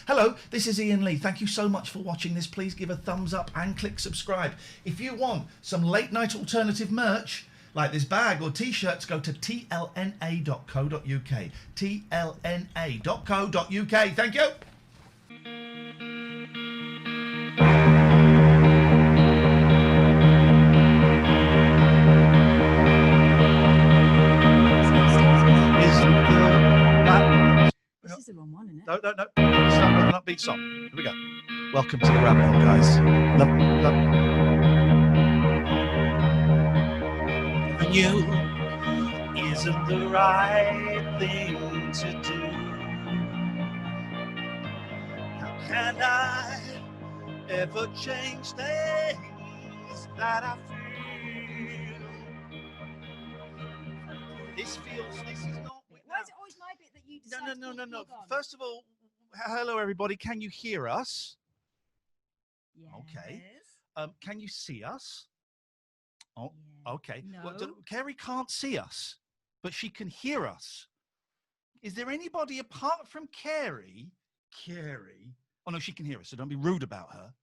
Hello, this is Iain Lee. Thank you so much for watching this. Please give a thumbs up and click subscribe. If you want some late night alternative merch, like this bag or t-shirts, go to tlna.co.uk. tlna.co.uk. Thank you. This is the wrong one, isn't it? No. Start with an upbeat song. Here we go. Welcome to the rabbit hole, guys. Love. You isn't the right thing to do. How can I ever change things that I feel? This is not. Why is it always my bit that you decide No. to log on? First of all, hello everybody. Can you hear us? Yes. Okay. Can you see us? Oh, Yeah. okay. No. Well, Kerry can't see us, but she can hear us. Is there anybody apart from Kerry? Oh no, she can hear us, so don't be rude about her.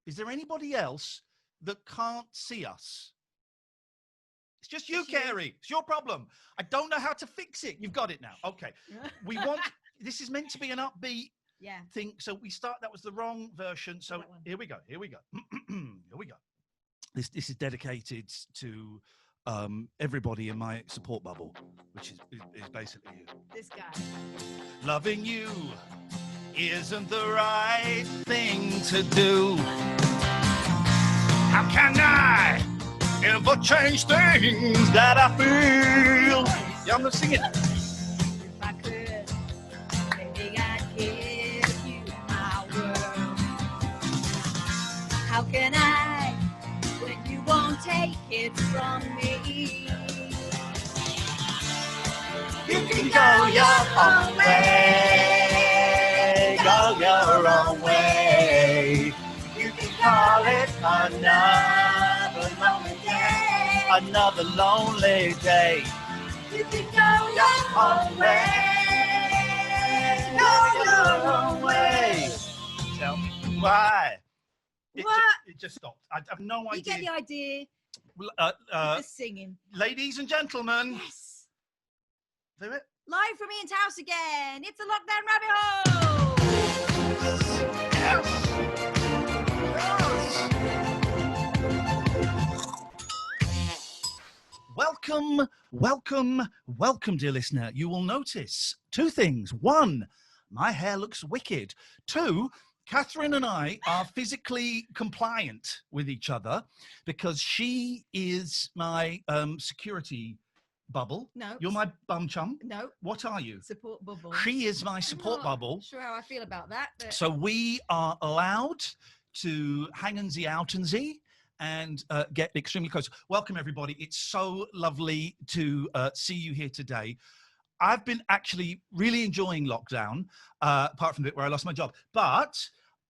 Is there anybody else that can't see us? It's just you, Kerry. It's your problem. I don't know how to fix it. You've got it now. Okay. This is meant to be an upbeat thing. So we start, that was the wrong version. So here we go. Here we go. This is dedicated to everybody in my support bubble, which is basically you. This guy. Loving you isn't the right thing to do. How can I ever change things that I feel? Yeah, I'm not singing. If I could, maybe I'd give you my world. How can I, when you won't take it from me? You can go your own way. Go your own way. You can call it another lonely day. Another lonely day. You can go your own way. Go your own way. Tell me why. It just stopped. I have no idea. You get the idea. The singing. Ladies and gentlemen. Yes. Do it. Live from Ian's house again. It's a lockdown rabbit hole. Yes. Welcome, dear listener. You will notice two things. One, my hair looks wicked. Two, Katherine and I are physically compliant with each other because she is my security bubble. No. You're my bum chum. No. What are you? Support bubble. She is my support bubble. Not sure how I feel about that. But... So we are allowed to hang and zee out and zee and get extremely close. Welcome, everybody. It's so lovely to see you here today. I've been actually really enjoying lockdown, apart from the bit where I lost my job. But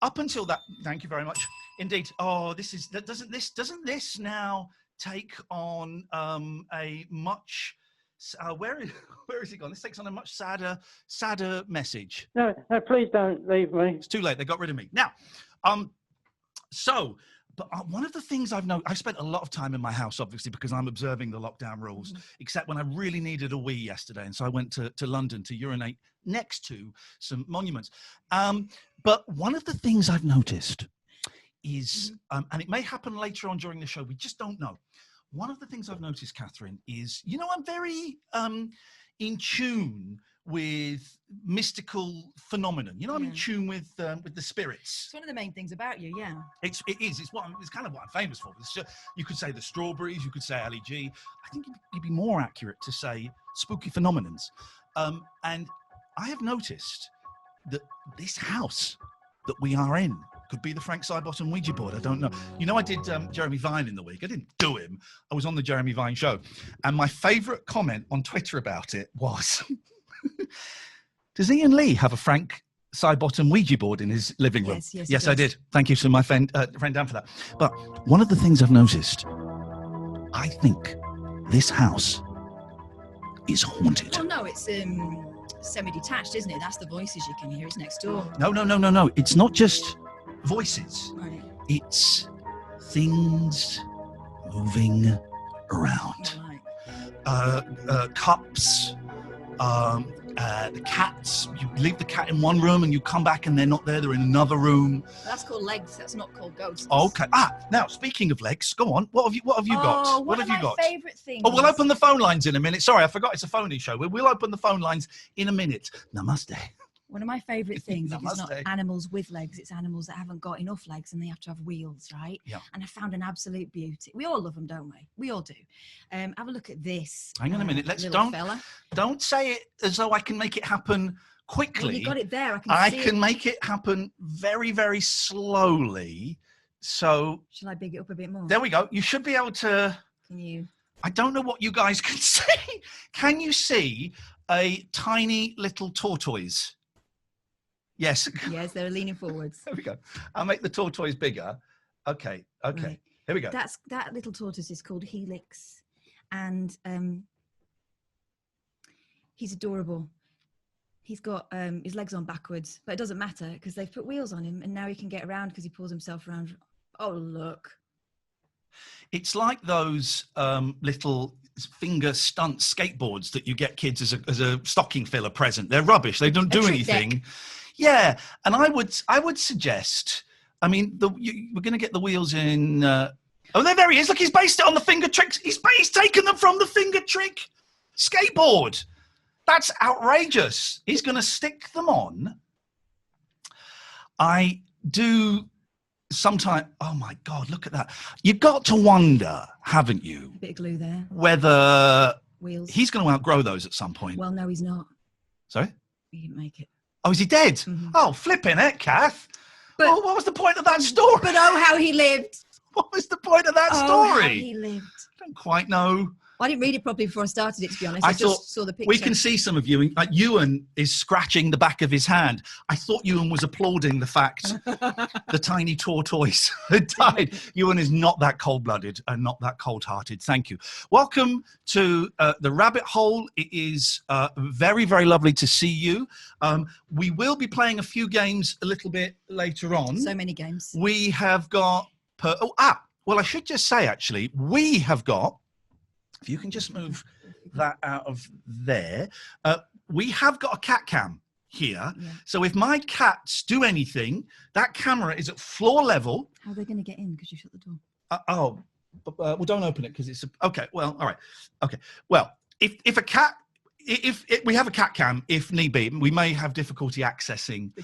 up until that, thank you very much indeed. Oh, doesn't this now take on a much where is it gone? This takes on a much sadder message. No, please don't leave me. It's too late. They got rid of me. Now, but one of the things I've known, I spent a lot of time in my house, obviously, because I'm observing the lockdown rules, except when I really needed a wee yesterday. And so I went to London to urinate next to some monuments. But one of the things I've noticed is, and it may happen later on during the show, we just don't know. One of the things I've noticed, Katherine, is, I'm very in tune with mystical phenomenon. I'm in tune with the spirits. It's one of the main things about you, yeah. It is. It's kind of what I'm famous for. You could say the strawberries. You could say LEG. I think you'd be more accurate to say spooky phenomenons. And I have noticed that this house that we are in could be the Frank Sidebottom Ouija board. I don't know. I did Jeremy Vine in the week. I didn't do him. I was on the Jeremy Vine show. And my favourite comment on Twitter about it was, does Iain Lee have a Frank Sidebottom Ouija board in his living room? Yes, I did. Thank you to my friend Dan for that. But one of the things I've noticed, I think this house is haunted. Well, no, it's semi-detached, isn't it? That's the voices you can hear. It's next door. No. It's not just voices. Right. It's things moving around. Right. Cups, the cats. You leave the cat in one room and you come back and they're not there. They're in another room. That's called legs. That's not called ghosts. Okay. Now speaking of legs, go on. What have you got? What have are you got? my favourite things? Oh, we'll open the phone lines in a minute. Sorry, I forgot it's a phony show. We'll open the phone lines in a minute. Namaste. One of my favourite things is not Namaste. animals with legs, it's animals that haven't got enough legs and they have to have wheels, right? Yeah. And I found an absolute beauty. We all love them, don't we? We all do. Have a look at this. Hang on a minute. Fella. Don't say it as though I can make it happen quickly. Well, you got it there. I can make it happen very, very slowly. So shall I big it up a bit more? There we go. You should be able to. Can you? I don't know what you guys can see. Can you see a tiny little tortoise? Yes. Yes, they're leaning forwards. There we go. I'll make the tortoise bigger. Okay. Right. Here we go. That little tortoise is called Helix, and he's adorable. He's got his legs on backwards, but it doesn't matter because they've put wheels on him, and now he can get around because he pulls himself around. Oh, look. It's like those little finger stunt skateboards that you get kids as a stocking filler present. They're rubbish. They don't do anything. Deck. Yeah, and I would suggest. I mean, we're going to get the wheels in. Oh, there he is. Look, he's based it on the finger tricks. He's taken them from the finger trick skateboard. That's outrageous. He's going to stick them on. I do sometimes. Oh my God, look at that. You've got to wonder, haven't you? A bit of glue there. Whether wheels. He's going to outgrow those at some point. Well, no, he's not. Sorry? He didn't make it. Oh, is he dead? Mm-hmm. Oh, flipping it, Kath. But, what was the point of that story? But oh, how he lived. What was the point of that story? Oh, how he lived. I don't quite know. Well, I didn't read it properly before I started it, to be honest. I just saw the picture. We can see some of you. Ewan is scratching the back of his hand. I thought Ewan was applauding the fact the tiny tortoise had died. Ewan is not that cold-blooded and not that cold-hearted. Thank you. Welcome to the Rabbit Hole. It is very, very lovely to see you. We will be playing a few games a little bit later on. So many games. We have got... well, I should just say, actually, we have got... If you can just move that out of there. We have got a cat cam here. Yeah. So if my cats do anything, that camera is at floor level. How are they going to get in because you shut the door? Well, don't open it because it's... Okay, well, all right. Okay, well, if we have a cat cam, if need be, we may have difficulty accessing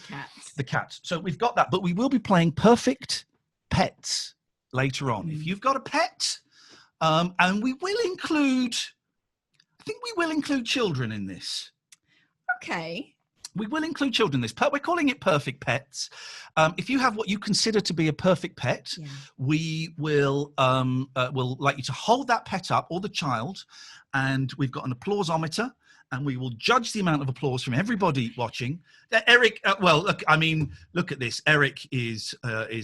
the cats. So we've got that, but we will be playing Perfect Pets later on. If you've got a pet... and we will include, I think we will include children in this. Okay. We will include children in this. We're calling it Perfect Pets. If you have what you consider to be a perfect pet, we will like you to hold that pet up, or the child, and we've got an applausometer, and we will judge the amount of applause from everybody watching. Eric, look at this. Eric is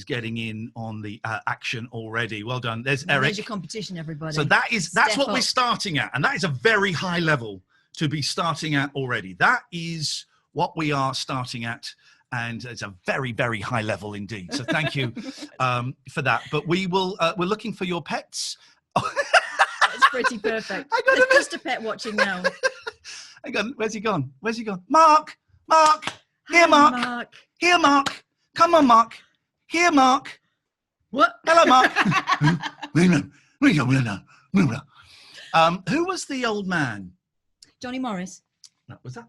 getting in on the action already. Well done. There's Eric. There's your competition, everybody. So that's what we're starting at, and that is a very high level to be starting at already. That is what we are starting at, and it's a very, very high level indeed. So thank you for that. But we're looking for your pets. That's pretty perfect. There's just a pet watching now. Hang on, where's he gone? Mark! Here, Mark! Mark. Here, Mark! Come on, Mark! Here, Mark! What? Hello, Mark! Who was the old man? Johnny Morris. What was that?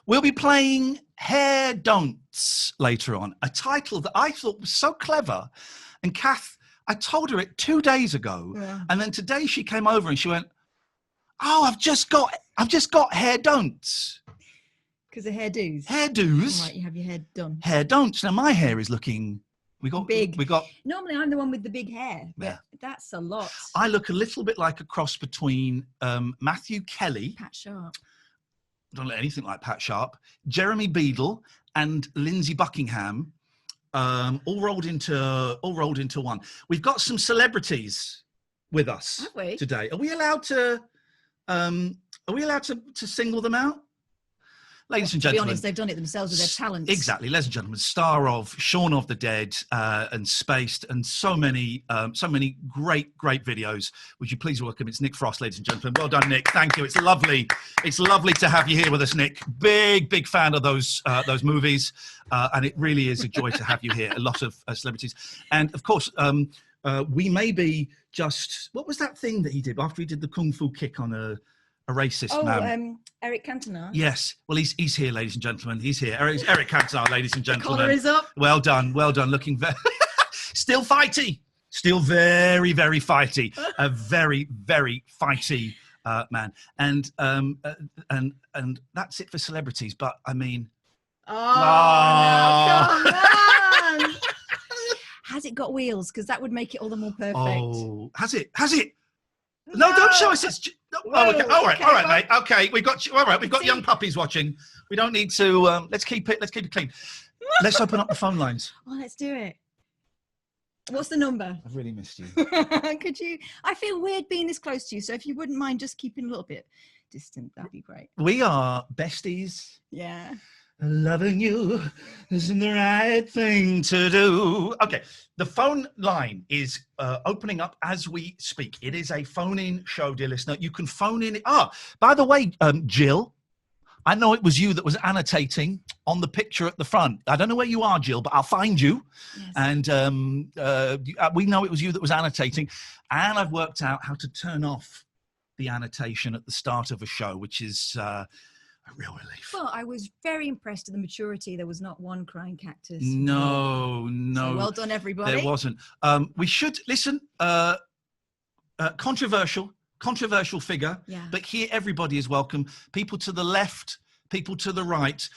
We'll be playing Hair Don'ts later on, a title that I thought was so clever. And Kath, I told her it 2 days ago, and then today she came over and she went, "Oh, I've just got hair don'ts." Because of hairdos. Hairdos. Right, you have your hair done. Hair don'ts. Now my hair is looking. We got big. We got. Normally, I'm the one with the big hair. But yeah. That's a lot. I look a little bit like a cross between Matthew Kelly, Pat Sharp. Don't look anything like Pat Sharp, Jeremy Beadle, and Lindsay Buckingham, all rolled into one. We've got some celebrities with us Have we? today. Are we allowed to Are we allowed to single them out? Ladies and To be gentlemen. honest, they've done it themselves with their talents. Exactly, ladies and gentlemen, star of Shaun of the Dead and Spaced and so many great videos. Would you please welcome, it's Nick Frost, ladies and gentlemen. Well done, Nick. Thank you. It's lovely to have you here with us, Nick. Big fan of those movies, and it really is a joy to have you here. A lot of celebrities, and of course, we may be just, what was that thing that he did after he did the kung fu kick on a racist man? Eric Cantona. Yes. Well, he's here, ladies and gentlemen. He's here. Eric Cantona, ladies and gentlemen. Collar is up. Well done. Looking still fighty. Still very fighty. A very fighty man. And that's it for celebrities. But I mean, no, come on. Has it got wheels? Because that would make it all the more perfect. Oh, has it? No, don't show us. It's okay. All right, mate. Okay, we've got you. All right, we've got young puppies watching. We don't need to. Let's keep it clean. Let's open up the phone lines. Oh, let's do it. What's the number? I've really missed you. Could you? I feel weird being this close to you, so if you wouldn't mind just keeping a little bit distant, that'd be great. We are besties. Yeah. Loving you isn't the right thing to do. Okay, the phone line is opening up as we speak. It is a phone-in show, dear listener. You can phone in. By the way, Jill, I know it was you that was annotating on the picture at the front. I don't know where you are, Jill, but I'll find you. Yes. And we know it was you that was annotating. And I've worked out how to turn off the annotation at the start of a show, which is... a real relief. Well, I was very impressed with the maturity. There was not one crying cactus. No. So well done, everybody. There wasn't. We should listen. Controversial figure. Yeah. But here, everybody is welcome. People to the left, people to the right.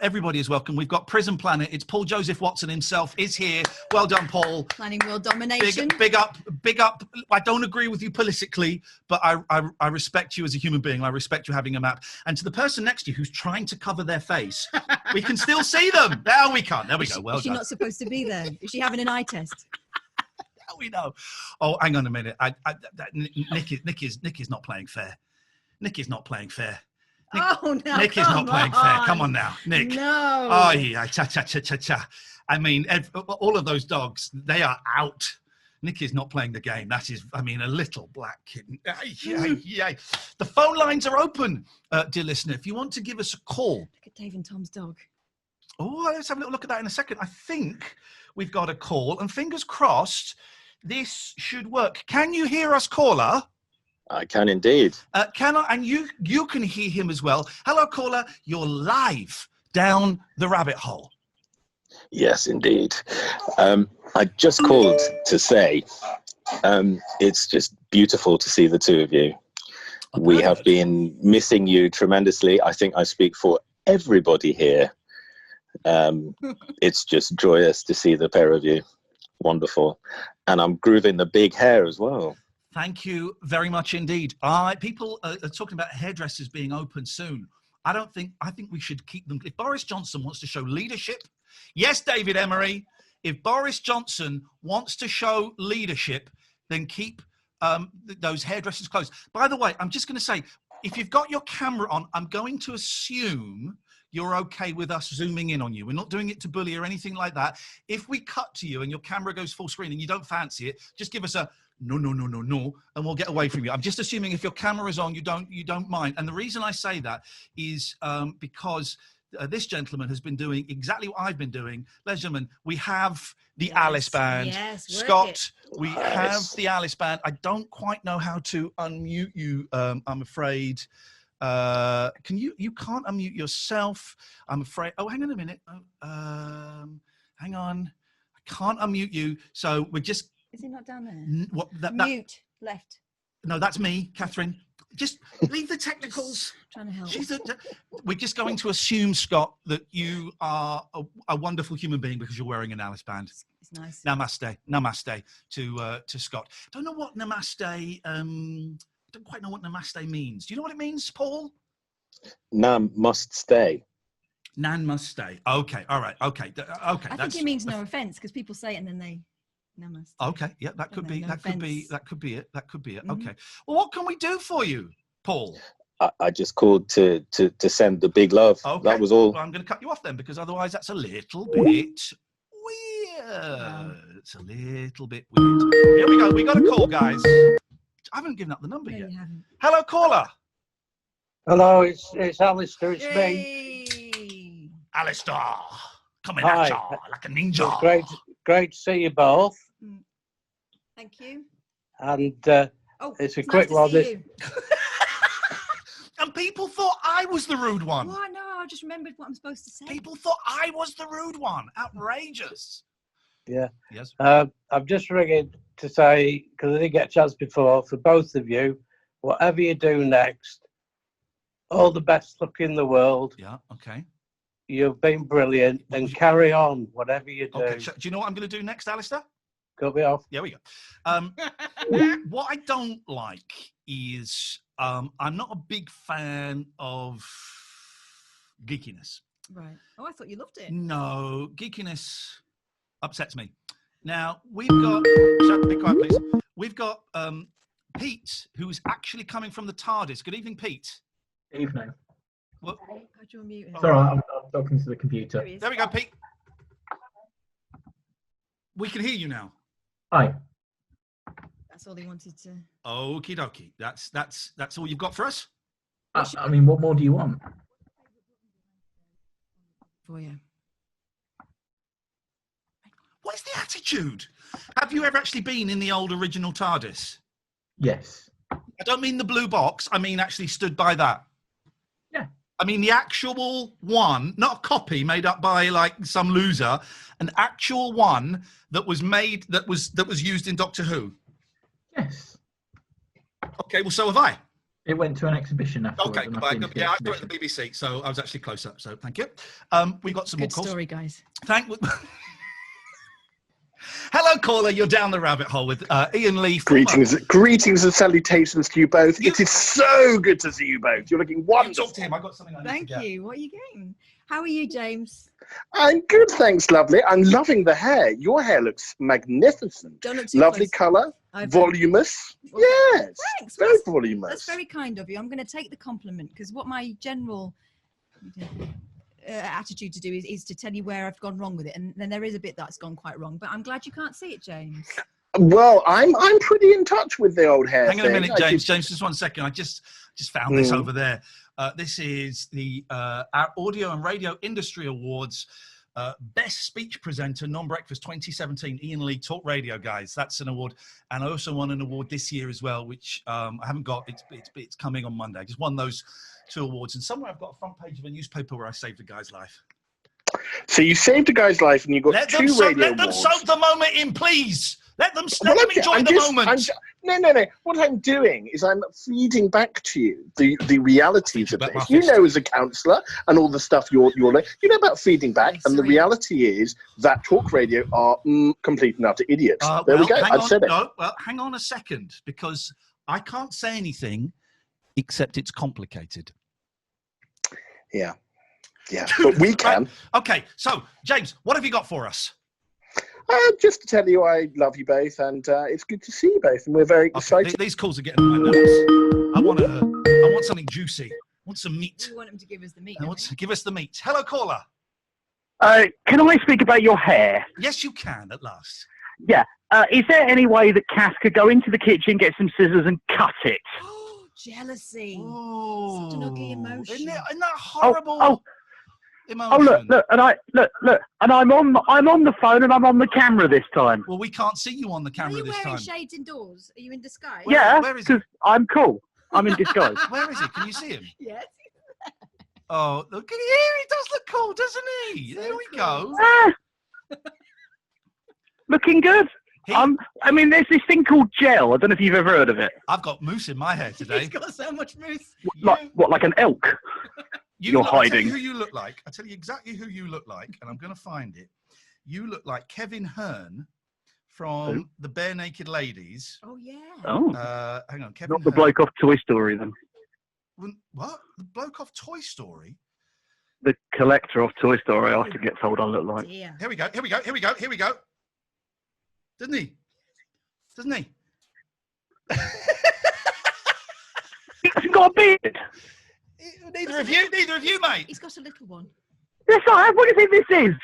Everybody is welcome. We've got Prison Planet. It's Paul Joseph Watson himself is here. Well done, Paul. Planning world domination. Big up. I don't agree with you politically, but I respect you as a human being. I respect you having a map. And to the person next to you who's trying to cover their face, we can still see them. Now we can't. There we go. Well done. Is she not supposed to be there? Is she having an eye test? We know. Oh, hang on a minute. Nick is not playing fair. Nick is not playing fair. Nick is not playing fair. Come on now, Nick. No. Oh yeah, cha. I mean, all of those dogs, they are out. Nick is not playing the game. That is, I mean, a little black kitten. Yeah. The phone lines are open, dear listener. If you want to give us a call. Look at Dave and Tom's dog. Oh, let's have a little look at that in a second. I think we've got a call, and fingers crossed, this should work. Can you hear us, caller? I can indeed. Can I? And you can hear him as well. Hello, caller. You're live down the rabbit hole. Yes, indeed. I just called to say it's just beautiful to see the two of you. We have been missing you tremendously. I think I speak for everybody here. It's just joyous to see the pair of you. Wonderful. And I'm grooving the big hair as well. Thank you very much indeed. People are talking about hairdressers being open soon. I think we should keep them. If Boris Johnson wants to show leadership, yes, David Emery, if Boris Johnson wants to show leadership, then keep those hairdressers closed. By the way, I'm just going to say, if you've got your camera on, I'm going to assume you're okay with us zooming in on you. We're not doing it to bully or anything like that. If we cut to you and your camera goes full screen and you don't fancy it, just give us a no, and we'll get away from you. I'm just assuming if your camera is on, you don't mind. And the reason I say that is because this gentleman has been doing exactly what I've been doing. Ladies and gentlemen, we have the Alice Band. Yes, Scott, we have the Alice Band. I don't quite know how to unmute you, I'm afraid. You can't unmute yourself, I'm afraid. Oh, hang on a minute. Hang on. I can't unmute you. So we're just... Is he not down there? Mute, left. No, that's me, Catherine. Just leave the technicals. Trying to help. We're just going to assume, Scott, that you are a wonderful human being because you're wearing an Alice Band. It's nice. Namaste to Scott. Don't know what namaste. Don't quite know what namaste means. Do you know what it means, Paul? Nan must stay. Nan must stay. Okay. All right. Okay. I think it means no offense because people say it and then they Namaste. Okay, yeah, that could No, be. no That could be. offence. That could be it. That could be it. Mhm. Okay. Well, what can we do for you, Paul? I just called to send the big love. Okay. That was all. Well, I'm going to cut you off then, because otherwise that's a little bit weird. Wow. It's a little bit weird. Here we go. We got a call, guys. I haven't given up the number No, yet. you haven't. Hello, caller. Hello, it's Alistair. It's me. Yay! Alistair. Coming Hi. at ya like a ninja. It's great to see you both. Thank you. And Oh, it's a nice quick to one. see This you. And people thought I was the rude one. Oh, no, I just remembered what I'm supposed to say. People thought I was the rude one. Outrageous. Yeah. Yes. I'm just ringing to say, because I didn't get a chance before, for both of you, whatever you do next, all the best luck in the world. Yeah. Okay. You've been brilliant, and carry on, whatever you do. Okay. Do you know what I'm going to do next, Alistair? Cut me off. There we go. What I don't like is I'm not a big fan of geekiness. Right. Oh, I thought you loved it. No, geekiness upsets me. Now, we've got... Be quiet, please. We've got Pete, who's actually coming from the TARDIS. Good evening, Pete. Evening. What? How'd you unmute him? It's all right, I'm talking to the computer. There he is. There we go, Pete. We can hear you now. Hi. That's all he wanted to. Okie dokie. That's all you've got for us? I mean, what more do you want? For you. What is the attitude? Have you ever actually been in the old original TARDIS? Yes. I don't mean the blue box. I mean actually stood by that. Yeah. I mean the actual one, not a copy made up by like some loser, an actual one that was made, that was used in Doctor Who. Yes. Okay, well, so have I. It went to an exhibition afterwards. Okay, and I've goodbye. been to the Yeah, I saw it at the exhibition. BBC, so I was actually closer. So thank you. We got some more Good calls. story, guys. Hello, caller. You're down the rabbit hole with Iain Lee. Greetings and salutations to you both. It is so good to see you both. You're looking You wonderful. talk to him. I got something I need Thank to get. you. What are you getting? How are you, James? I'm good, thanks, lovely. I'm loving the hair. Your hair looks magnificent. Don't look too Lovely close. colour, I've- voluminous. Well, Yes, Thanks. very Well, voluminous. that's very kind of you. I'm going to take the compliment, because what my general attitude to do is to tell you where I've gone wrong with it, and then there is a bit that's gone quite wrong. But I'm glad you can't see it, James. Well, I'm pretty in touch with the old hair Hang on a thing. minute, James. James, just 1 second. I just found this over there. This is the our Audio and Radio Industry Awards. Best Speech Presenter, Non-Breakfast 2017, Iain Lee Talk Radio, guys. That's an award. And I also won an award this year as well, which I haven't got. It's coming on Monday. I just won those 2 awards. And somewhere I've got a front page of a newspaper where I saved a guy's life. So you saved a guy's life and you got Let 2 them radio let them awards. soak the moment in, please. Let them Well, enjoy I'm the just- moment. No. What I'm doing is I'm feeding back to you the realities of back this. my You fist. know, as a counsellor and all the stuff you're like, you know about feeding back. Yes, And the I am. reality is that talk radio are complete and utter idiots. There we go. I've said it. No, well, hang on a second, because I can't say anything except it's complicated. Yeah. But we can. Right. Okay, so James, what have you got for us? Just to tell you, I love you both, and it's good to see you both, and we're very Okay, excited. these calls are getting on my nerves. I want something juicy. I want some meat. We want him to give us the meat. I want to give us the meat. Hello, caller. Can I speak about your hair? Yes, you can at last. Yeah. Is there any way that Kath could go into the kitchen, get some scissors, and cut it? Oh, jealousy. Oh, Such an ugly emotion. Isn't that horrible? Oh, emotion? look, and I'm on the phone and I'm on the camera this time. Well, we can't see you on the Are camera you this wearing time. shades indoors? Are you in disguise? Yeah, where is he? because I'm cool. I'm in disguise. Where is he? Can you see him? Yes. Oh, look at here. He does look cool, doesn't he? So There we cool. go. Ah, looking good. I mean, there's this thing called gel. I don't know if you've ever heard of it. I've got mousse in my hair today. He's got so much mousse. Like an elk? You're I'll tell hiding. you who you look like. I'll tell you exactly who you look like, and I'm going to find it. You look like Kevin Hearn from the Bare Naked Ladies. Oh, yeah. Oh, Hang on, Kevin not the Hearn. bloke off Toy Story then. What? The bloke off Toy Story? The collector of Toy Story, I often get told I look like. Dear. Here we go. Here we go. Here we go. Here we go. Doesn't he? Doesn't he? He's got a beard. Neither of you, mate. He's got a little one. Yes, what do you think this is?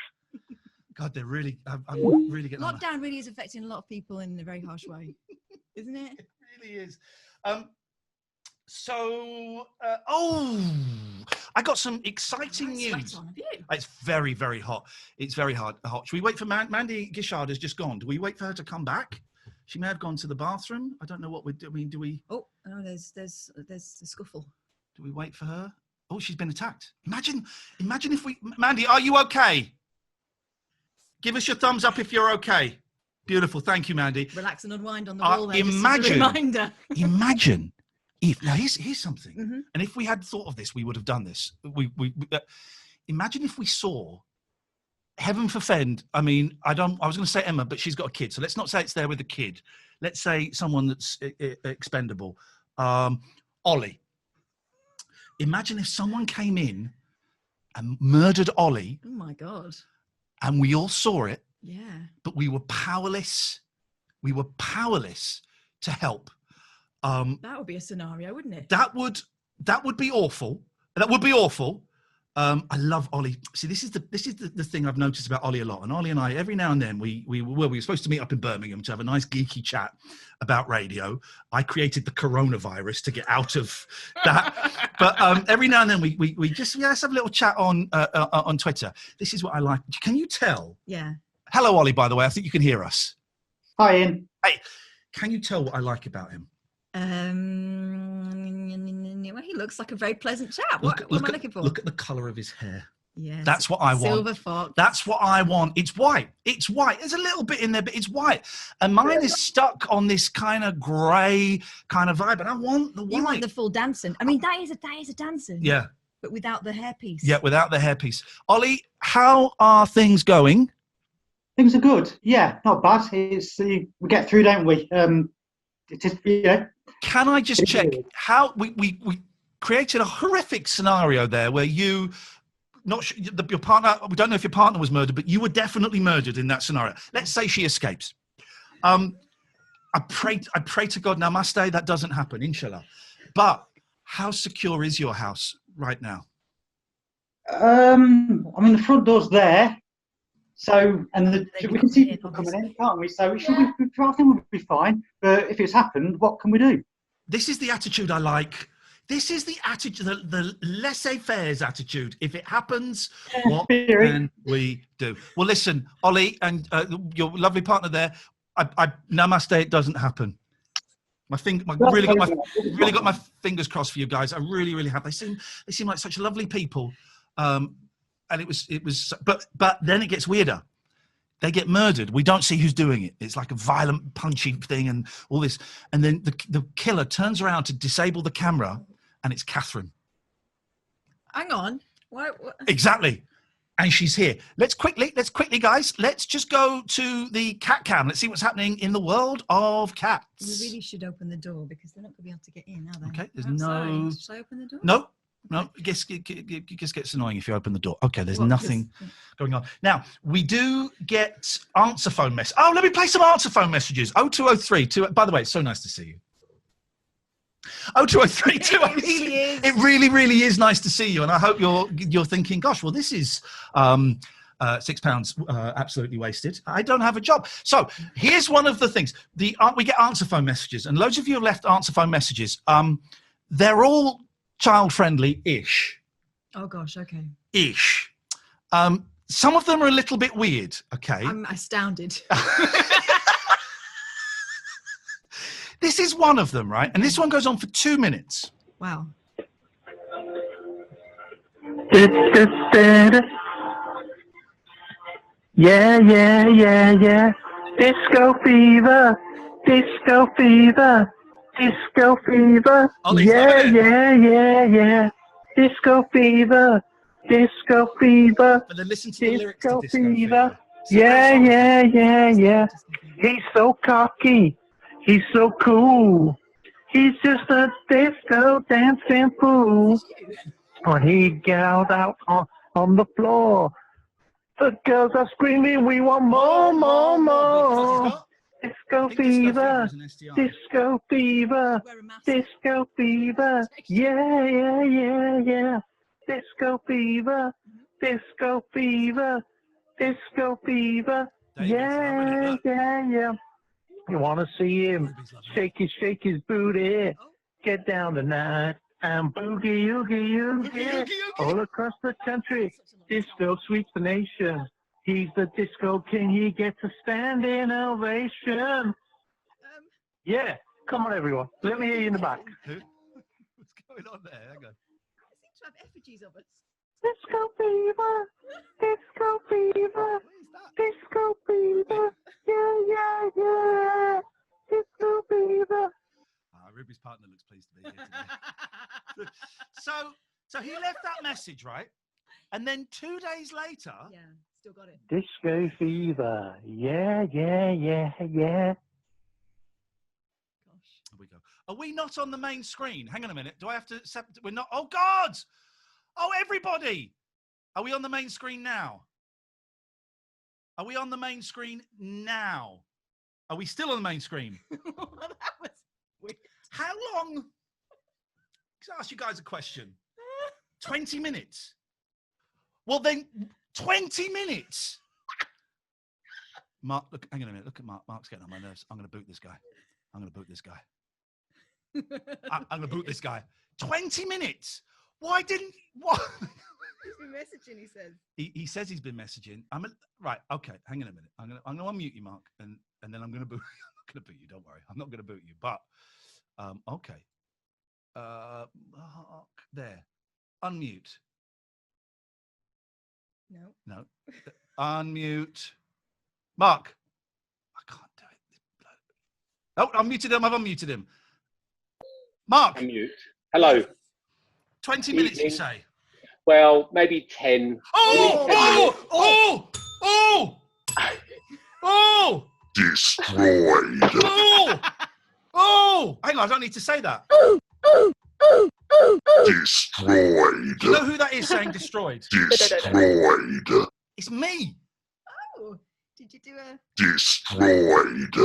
God, they're really. I'm really getting on. Lockdown really is affecting a lot of people in a very harsh way, isn't it? It really is. I got some exciting news. Sweat on, have you? It's very, very hot. It's very hot. Should we wait for Mandy Gishard has just gone? Do we wait for her to come back? She may have gone to the bathroom. I don't know what we're doing. Do we? Oh, no, there's a scuffle. Do we wait for her? Oh, she's been attacked. Imagine if we. Mandy, are you okay? Give us your thumbs up if you're okay. Beautiful. Thank you, Mandy. Relax and unwind on the wall there. Imagine. Just as a reminder. Imagine. Now here's something, Mm-hmm. and if we had thought of this, we would have done this. Imagine if we saw, heaven forfend. I mean, I was going to say Emma, but she's got a kid, so let's not say it's there with a kid. Let's say someone that's expendable. Ollie. Imagine if someone came in and murdered Ollie. Oh my God. And we all saw it. Yeah. But we were powerless. We were powerless to help. That would be a scenario, wouldn't it? That would be awful. That would be awful. I love Ollie. See, this is the thing I've noticed about Ollie a lot. And Ollie and I, every now and then, we were supposed to meet up in Birmingham to have a nice geeky chat about radio. I created the coronavirus to get out of that. But every now and then we just let's have a little chat on Twitter. This is what I like. Can you tell? Yeah. Hello, Ollie. By the way, I think you can hear us. Hi, Ian. Hey, can you tell what I like about him? Well, he looks like a very pleasant chap. What am I looking for? Look at the colour of his hair. Yeah, that's what I want. Silver fox. That's what I want. It's white. It's white. There's a little bit in there, but it's white. And mine is stuck on this kind of grey kind of vibe. And I want the white. You want the full dancing. I mean, that is a dancing. Yeah. But without the hairpiece. Yeah, without the hairpiece. Ollie, how are things going? Things are good. Yeah, not bad. It's we get through, don't we? It is, yeah. Can I just check how we created a horrific scenario there where your partner, we don't know if your partner was murdered, but you were definitely murdered in that scenario. Let's say she escapes. I pray to God, namaste, that doesn't happen, inshallah. But how secure is your house right now? I mean, the front door's there. So, and we can see people coming in, can't we? So, I think we'll be fine. But if it's happened, what can we do? This is the attitude I like. This is the attitude, the laissez-faire attitude. If it happens, what can we do? Well, listen, Ollie and your lovely partner there, I namaste, it doesn't happen. Really got my fingers crossed for you guys. I really, really have. They seem like such lovely people. And it was, but then it gets weirder. They get murdered. We don't see who's doing it. It's like a violent, punchy thing and all this. And then the killer turns around to disable the camera, and it's Katherine. Hang on. What? Exactly. And she's here. Let's quickly, guys. Let's just go to the cat cam. Let's see what's happening in the world of cats. You really should open the door because they're not going to be able to get in, are they? Okay. There's outside. no. Should I open the door? No. No, it just gets annoying if you open the door. Okay, there's nothing going on. Now, we do get answer phone messages. Oh, let me play some answer phone messages. 0203. By the way, it's so nice to see you. 0203. It really, really is nice to see you. And I hope you're thinking, gosh, well, this is £6 absolutely wasted. I don't have a job. So here's one of the things. We get answer phone messages, and loads of you have left answer phone messages. They're all child-friendly-ish. Oh gosh, okay. Ish. Some of them are a little bit weird, okay? I'm astounded. This is one of them, right? And this one goes on for 2 minutes. Wow. Yeah. Disco fever. Disco fever. Disco fever. Ollie, Yeah. Disco fever. Disco fever. But then listen to the lyrics to Disco Disco fever. Fever. Yeah. He's so cocky. He's so cool. He's just a disco dancing fool. When he yelled out on the floor, the girls are screaming, we want more. Disco I think disco fever. is an STI. Disco fever. Wear a mask. Disco fever. Yeah, yeah, yeah, yeah. Disco fever. Disco fever. Disco fever. David's loving it. Yeah, Look. yeah, yeah. You want to see him Ruby's loving it. shake his booty. Oh. Get down tonight and boogie, oogie, oogie. Oogie, oogie, All across the country, disco sweeps the nation. He's the disco king, he gets a standing ovation. Yeah, come on everyone, let me hear you in the back. Who? What's going on there? Hang on. I seem to have effigies of us. Disco fever, disco fever, What is that? disco fever. Yeah, yeah, yeah. Disco fever. Ruby's partner looks pleased to be here today. So he left that message, right? And then 2 days later, Yeah, still got it. Disco fever. Yeah, yeah, yeah, yeah. Gosh. here we go. Are we not on the main screen? Hang on a minute. Do I have to accept? We're not. Oh God! Oh everybody! Are we on the main screen now? Are we on the main screen now? Are we still on the main screen? That was weird. How long? Can I ask you guys a question? 20 minutes. Well, then 20 minutes. Mark, look, hang on a minute. Look at Mark. Mark's getting on my nerves. I'm going to boot this guy. I'm going to boot this guy. I'm going to boot this guy. 20 minutes. Why didn't? What? He's been messaging, he says. He says he's been messaging. Right. Okay. Hang on a minute. I'm going to unmute you, Mark, and then I'm going to boot. I'm not going to boot you. Don't worry. I'm not going to boot you. But okay. Mark, there. Unmute. No. Unmute. Mark. I can't do it. Oh, I muted him. I've unmuted him. Mark. Unmute. Hello. 20 minutes, you Evening. say? Well, maybe 10. Oh! Destroyed. Oh! Hang on, I don't need to say that. Destroyed. Do you know who that is saying destroyed? Destroyed. It's me. Oh, did you do a... Destroyed.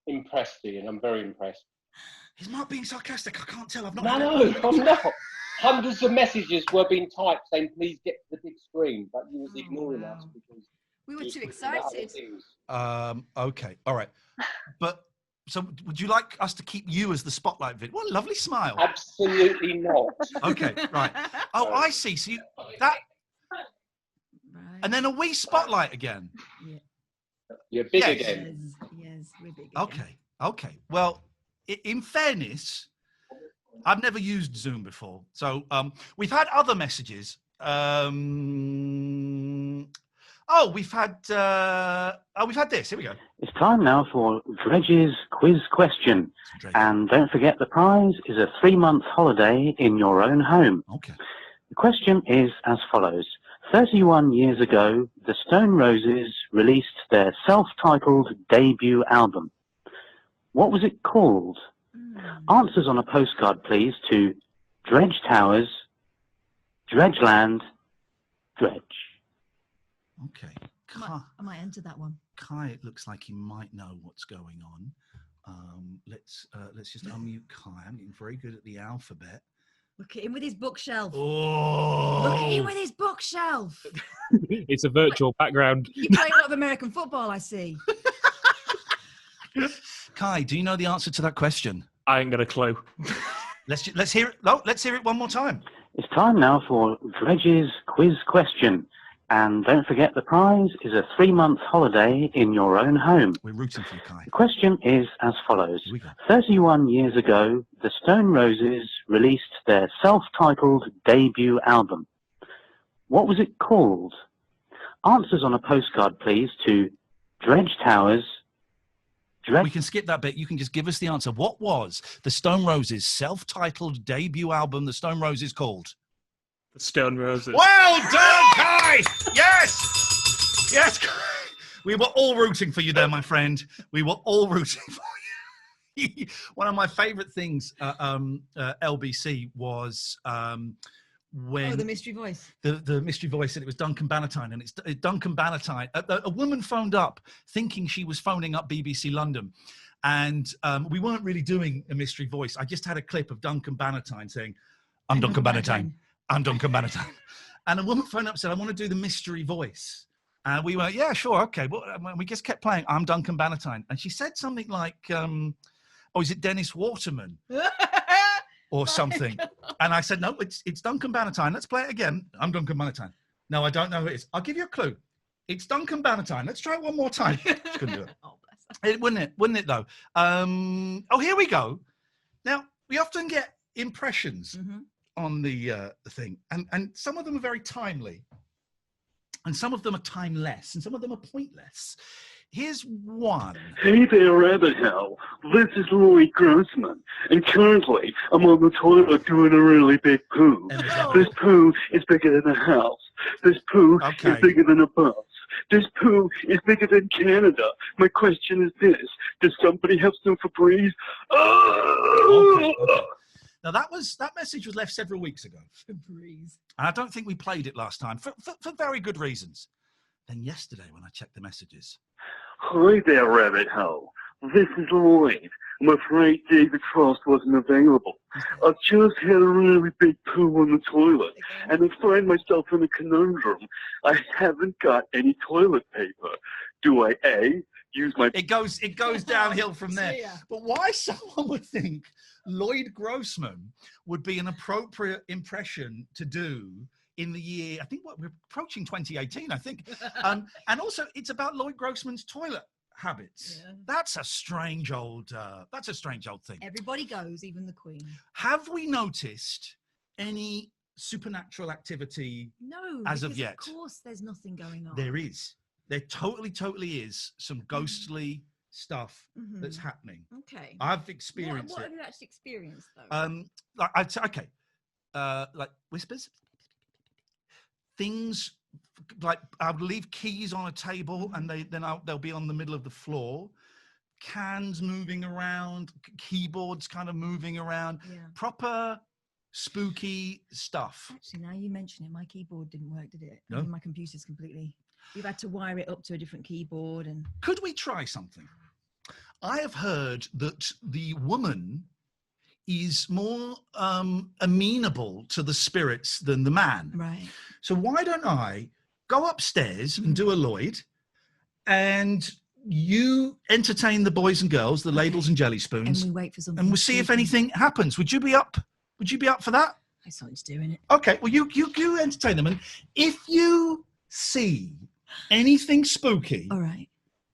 Impressed, Ian. I'm very impressed. Is Mark being sarcastic? I can't tell. I've not. No, I'm not. Hundreds of messages were being typed saying, please get to the big screen, but you was ignoring us because We were you too was looking at other excited. things. Okay. All right. But so, would you like us to keep you as the spotlight vid? What a lovely smile. Absolutely not. Okay. Right. Oh, I see. So you, that, Right. and then a wee spotlight again. You're big Yes. again. Yes, we're big. Okay. Okay. Well, in fairness, I've never used Zoom before, so we've had other messages. We've had this. Here we go. It's time now for Dredge's quiz question. And don't forget the prize is a 3-month holiday in your own home. Okay. The question is as follows. 31 years ago, the Stone Roses released their self-titled debut album. What was it called? Answers on a postcard, please, to Dredge Towers, Dredgeland, Dredge. Okay. I might enter that one. Kai, it looks like he might know what's going on. Let's just unmute Kai. I'm getting very good at the alphabet. Look at him with his bookshelf. Oh! Look at him with his bookshelf. It's a virtual background. You play a lot of American football, I see. Kai, do you know the answer to that question? I ain't got a clue. Let's hear it. No, let's hear it one more time. It's time now for Dredge's quiz question. And don't forget the prize is a 3-month holiday in your own home. We're rooting for you, Kai. The question is as follows. Here we go. 31 years ago, the Stone Roses released their self-titled debut album. What was it called? Answers on a postcard, please, to Dredge Towers. We can skip that bit. You can just give us the answer. What was the Stone Roses' self-titled debut album, the Stone Roses, called? The Stone Roses. Well done, Kai! Yes! Yes, Kai. We were all rooting for you there, my friend. We were all rooting for you. One of my favourite things, LBC, was when the mystery voice. The mystery voice, and it was Duncan Bannatyne, and it's Duncan Bannatyne. A woman phoned up thinking she was phoning up BBC London, and we weren't really doing a mystery voice. I just had a clip of Duncan Bannatyne saying, "I'm Duncan Bannatyne. I'm Duncan Bannatyne," and a woman phoned up and said, "I want to do the mystery voice." And we went, "Yeah, sure, okay." Well, we just kept playing, "I'm Duncan Bannatyne," and she said something like, "Oh, is it Dennis Waterman?" or something. And I said, "No, it's Duncan Bannatyne. Let's play it again. I'm Duncan Bannatyne." "No, I don't know who it is." "I'll give you a clue. It's Duncan Bannatyne. Let's try it one more time." She couldn't do it. Oh, bless her. Wouldn't it though? Oh, here we go. Now, we often get impressions on the thing, and some of them are very timely, and some of them are timeless, and some of them are pointless. Here's one. Hey there, Rabbit Hell. This is Lloyd Grossman, and currently I'm on the toilet doing a really big poo. This poo is bigger than a house. This poo is bigger than a bus. This poo is bigger than Canada. My question is this: does somebody have some Febreze? Okay. Now that message was left several weeks ago. Febreze. And I don't think we played it last time for very good reasons. Then yesterday, when I checked the messages. Hi there, Rabbit Hole. This is Lloyd. I'm afraid David Frost wasn't available. I've just had a really big poo on the toilet, and I find myself in a conundrum. I haven't got any toilet paper. Do I A, use my... It goes downhill from there. But why someone would think Lloyd Grossman would be an appropriate impression to do in the year, I think we're approaching 2018, I think. And also it's about Lloyd Grossman's toilet habits. Yeah. That's a strange old thing. Everybody goes, even the Queen. Have we noticed any supernatural activity as of yet? Of course there's nothing going on. There is. There totally is some ghostly stuff that's happening. Okay. I've experienced What it. have you actually experienced though? Like I'd say, okay. Like whispers. Things like I'll leave keys on a table and they'll be on the middle of the floor. Cans moving around, keyboards kind of moving around. Yeah. Proper spooky stuff. Actually, now you mention it, my keyboard didn't work, did it? No. My computer's completely... We've had to wire it up to a different keyboard and... Could we try something? I have heard that the woman is more amenable to the spirits than the man. Right. So why don't I go upstairs and do a Lloyd, and you entertain the boys and girls, the ladles and jelly spoons, and we wait for something, and we'll see if anything happens. Would you be up? Would you be up for that? I started doing it. Okay. Well, you entertain them, and if you see anything spooky, all right,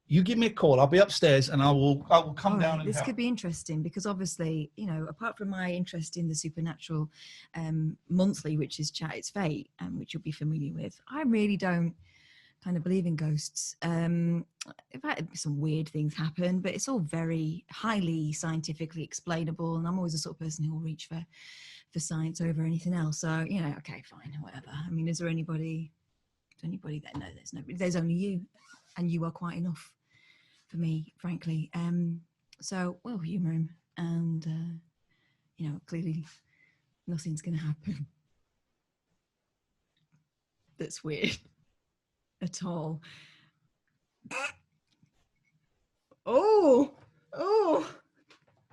you give me a call. I'll be upstairs, and I will come down and this help. could be interesting because obviously, you know, apart from my interest in the supernatural monthly, which is Chat It's Fate, which you'll be familiar with, I really don't kind of believe in ghosts. In fact, some weird things happen, but it's all very highly scientifically explainable, and I'm always the sort of person who will reach for science over anything else. So, you know, okay, fine, whatever. I mean, is there anybody that... No, there's nobody. There's only you, and you are quite enough for me, frankly. So we'll humour him, and you know, clearly nothing's going to happen that's weird at all. Oh,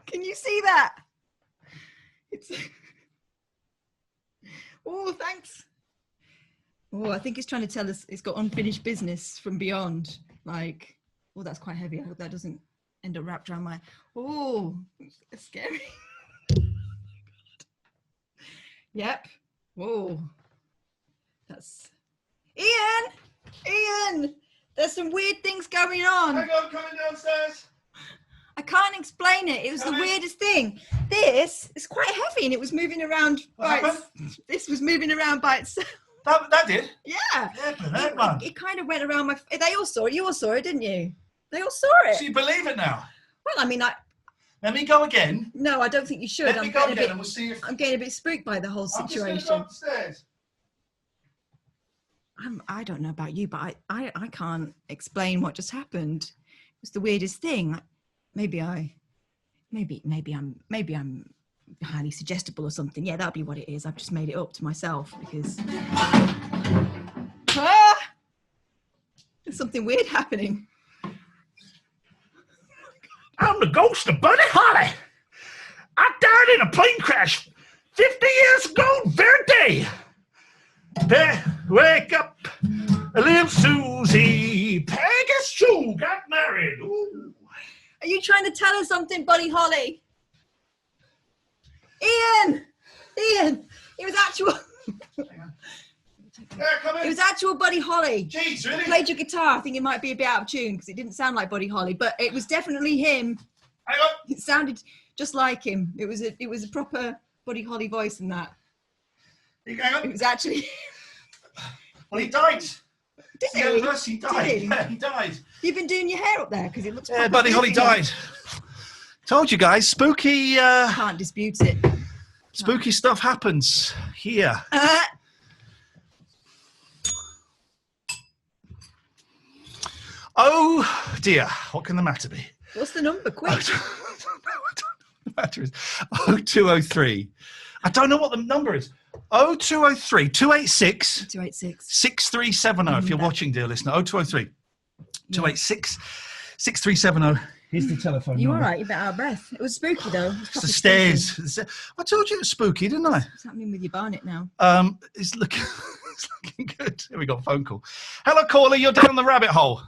can you see that? It's... Oh, thanks. Oh, I think it's trying to tell us it's got unfinished business from beyond. Like, oh, that's quite heavy. I hope that doesn't end up wrapped around my... Oh, it's scary. Yep. Whoa. That's... Iain! There's some weird things going on. Hang on, coming downstairs. I can't explain it. It was the weirdest thing. This is quite heavy, and it was moving around This was moving around by itself. That did? Yeah. It kind of went around my... They all saw it. You all saw it, didn't you? They all saw it. So you believe it now? Well, I mean, Let me go again. No, I don't think you should. Let me go again and we'll see if... I'm getting a bit spooked by the whole situation. I'm just going to go upstairs. I don't know about you, but I can't explain what just happened. It was the weirdest thing. Maybe I'm highly suggestible or something. Yeah, that'll be what it is. I've just made it up to myself because there's something weird happening. I'm the ghost of Buddy Holly. I died in a plane crash 50 years ago, very day. Wake up, little Susie. Peggy Sue got married. Ooh. Are you trying to tell us something, Buddy Holly? Iain! It was actual... It was actual Buddy Holly. Jeez, really? He played your guitar. I think it might be a bit out of tune because it didn't sound like Buddy Holly, but it was definitely him. Hang on. It sounded just like him. It was a proper Buddy Holly voice and that. Hang on. It was actually... Well, he died. Did he? Yes, he died. Did he? Yeah, he died. You've been doing your hair up there because it looks... Yeah, Buddy Holly died. Told you guys, spooky... Can't dispute it. Spooky stuff happens here. Oh dear, what can the matter be? What's the number? Quick. The matter is 0203. I don't know what the number is. 0203 286 6370. If you're watching, dear listener, 0203 286 6370. Here's the telephone You number. all right? You're a bit out of breath. It was spooky though. It's the stairs. I told you it was spooky, didn't I? What's happening with your barnet now? It's looking good. Here we got a phone call. Hello, caller. You're down the rabbit hole.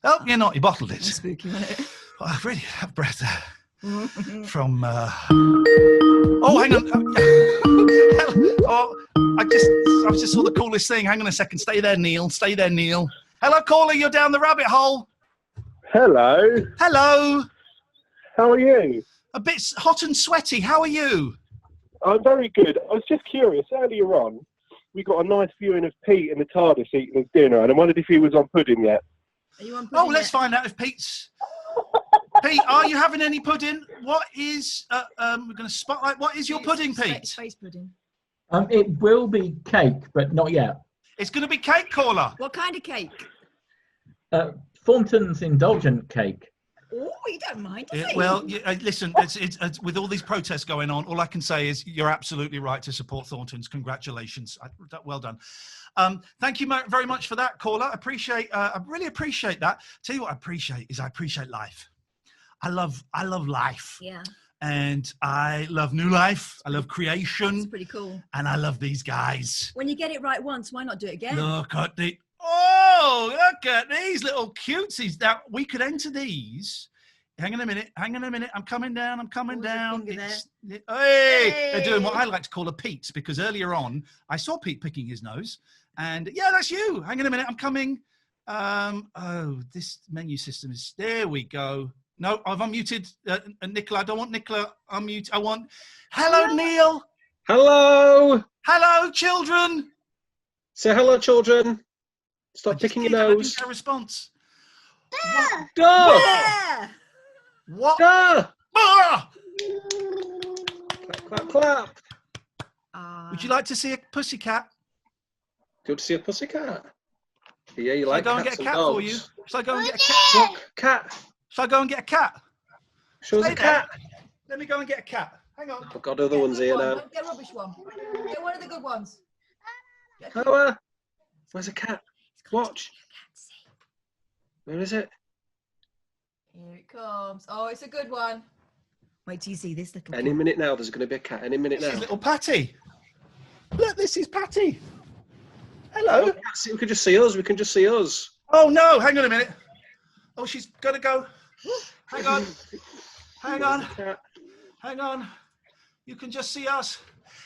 Oh, you're not. You bottled it. That's spooky, wasn't it? Well, I really have breath there. From oh, hang on. I just saw the coolest thing. Hang on a second. Stay there, Neil. Stay there, Neil. Hello, caller. You're down the rabbit hole. Hello. Hello. How are you? A bit hot and sweaty. How are you? I'm very good. I was just curious. Earlier on, we got a nice viewing of Pete in the TARDIS eating his dinner, and I wondered if he was on pudding yet. Are you on pudding Oh, let's find out if Pete's... Pete, are you having any pudding? What is... we're going to spotlight. What is your pudding, Pete? Space pudding. It will be cake, but not yet. It's going to be cake, caller. What kind of cake? Thornton's indulgent cake. Oh, you don't mind, does he? Well, listen, it's with all these protests going on, all I can say is you're absolutely right to support Thornton's. Congratulations. Well done. Thank you very much for that, caller. I really appreciate that. Tell you what I appreciate life. I love life. Yeah. And I love new life. I love creation. It's pretty cool. And I love these guys. When you get it right once, why not do it again? Look at look at these little cutesies. Now, we could enter these. Hang on a minute. I'm coming down. Hey! They're doing what I like to call a Pete, because earlier on, I saw Pete picking his nose. And, yeah, that's you. Hang on a minute. I'm coming. This menu system is... There we go. No, I've unmuted Nicola. I don't want Nicola unmute. I want... Hello, Neil. Hello. Hello, children. Say hello, children. Stop picking your nose. I didn't get a response. Go. Yeah. What? Go. Ah! Clap, clap. Would you like to see a pussycat? Good to see a pussycat. Yeah, you Shall like I go and cats get a cat dogs. for you? Shall I go and get a cat? Look, cat. Shall I go and get a cat? Show us a cat. Let me go and get a cat. Hang on. I've got other ones here now. Don't get a rubbish one. Get one of the good ones. Oh, where's a cat? Watch. Where is it? Here it comes. Oh, it's a good one. Wait till you see this little Any minute now, there's going to be a cat. Any minute This now. is little Patty. Look, this is Patty. Hello. We can just see us. We can just see us. Oh, no. Hang on a minute. Oh, she's got to go. Hang on. Hang on. Hang on. You can just see us.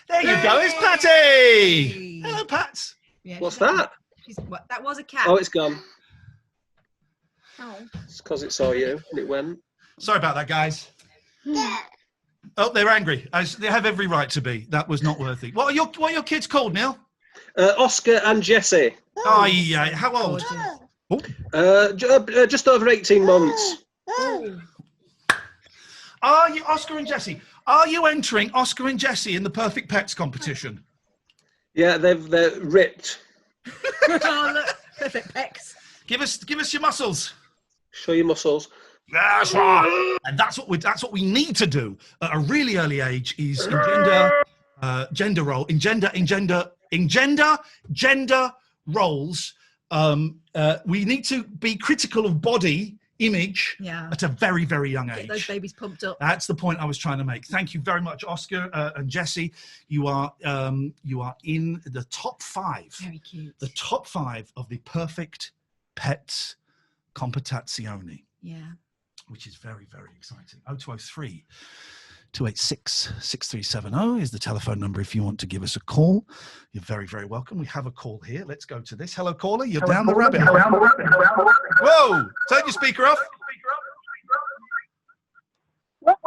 There you go. It's Patty. Hello, Pat. Yeah, What's that? That was a cat. Oh, it's gone. Oh. It's because it saw you and it went. Sorry about that, guys. Oh, they're angry. As they have every right to be. That was not worthy. What are your kids called, Neil? Oscar and Jessie. Oh, yeah. How old? Just over 18 months. Are you Oscar and Jessie? Are you entering Oscar and Jessie in the Perfect Pets competition? Yeah, they're ripped. Oh, look. Perfect pecs. Give us your muscles. Show your muscles. That's right. And that's what we need to do at a really early age is engender gender roles. We need to be critical of body image at a very, very young age. Get those babies pumped up. That's the point I was trying to make. Thank you very much, Oscar and Jesse. You are in the top 5. Very cute. The top 5 of the perfect pets competizione. Yeah. Which is very, very exciting. 0203 286 6370 is the telephone number if you want to give us a call. You're very, very welcome. We have a call here. Let's go to this. Hello, caller. You're down the rabbit hole. Whoa! Turn your speaker off. What?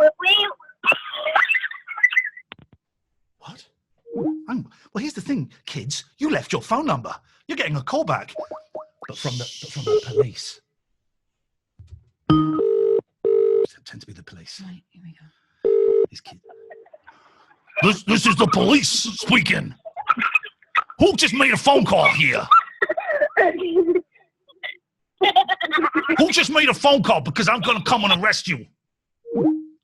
Well, here's the thing, kids. You left your phone number. You're getting a call back, but from the police. Tend to be the police. Right, here we go. These kids. This is the police speaking. Who just made a phone call here? Who just made a phone call? Because I'm going to come and arrest you.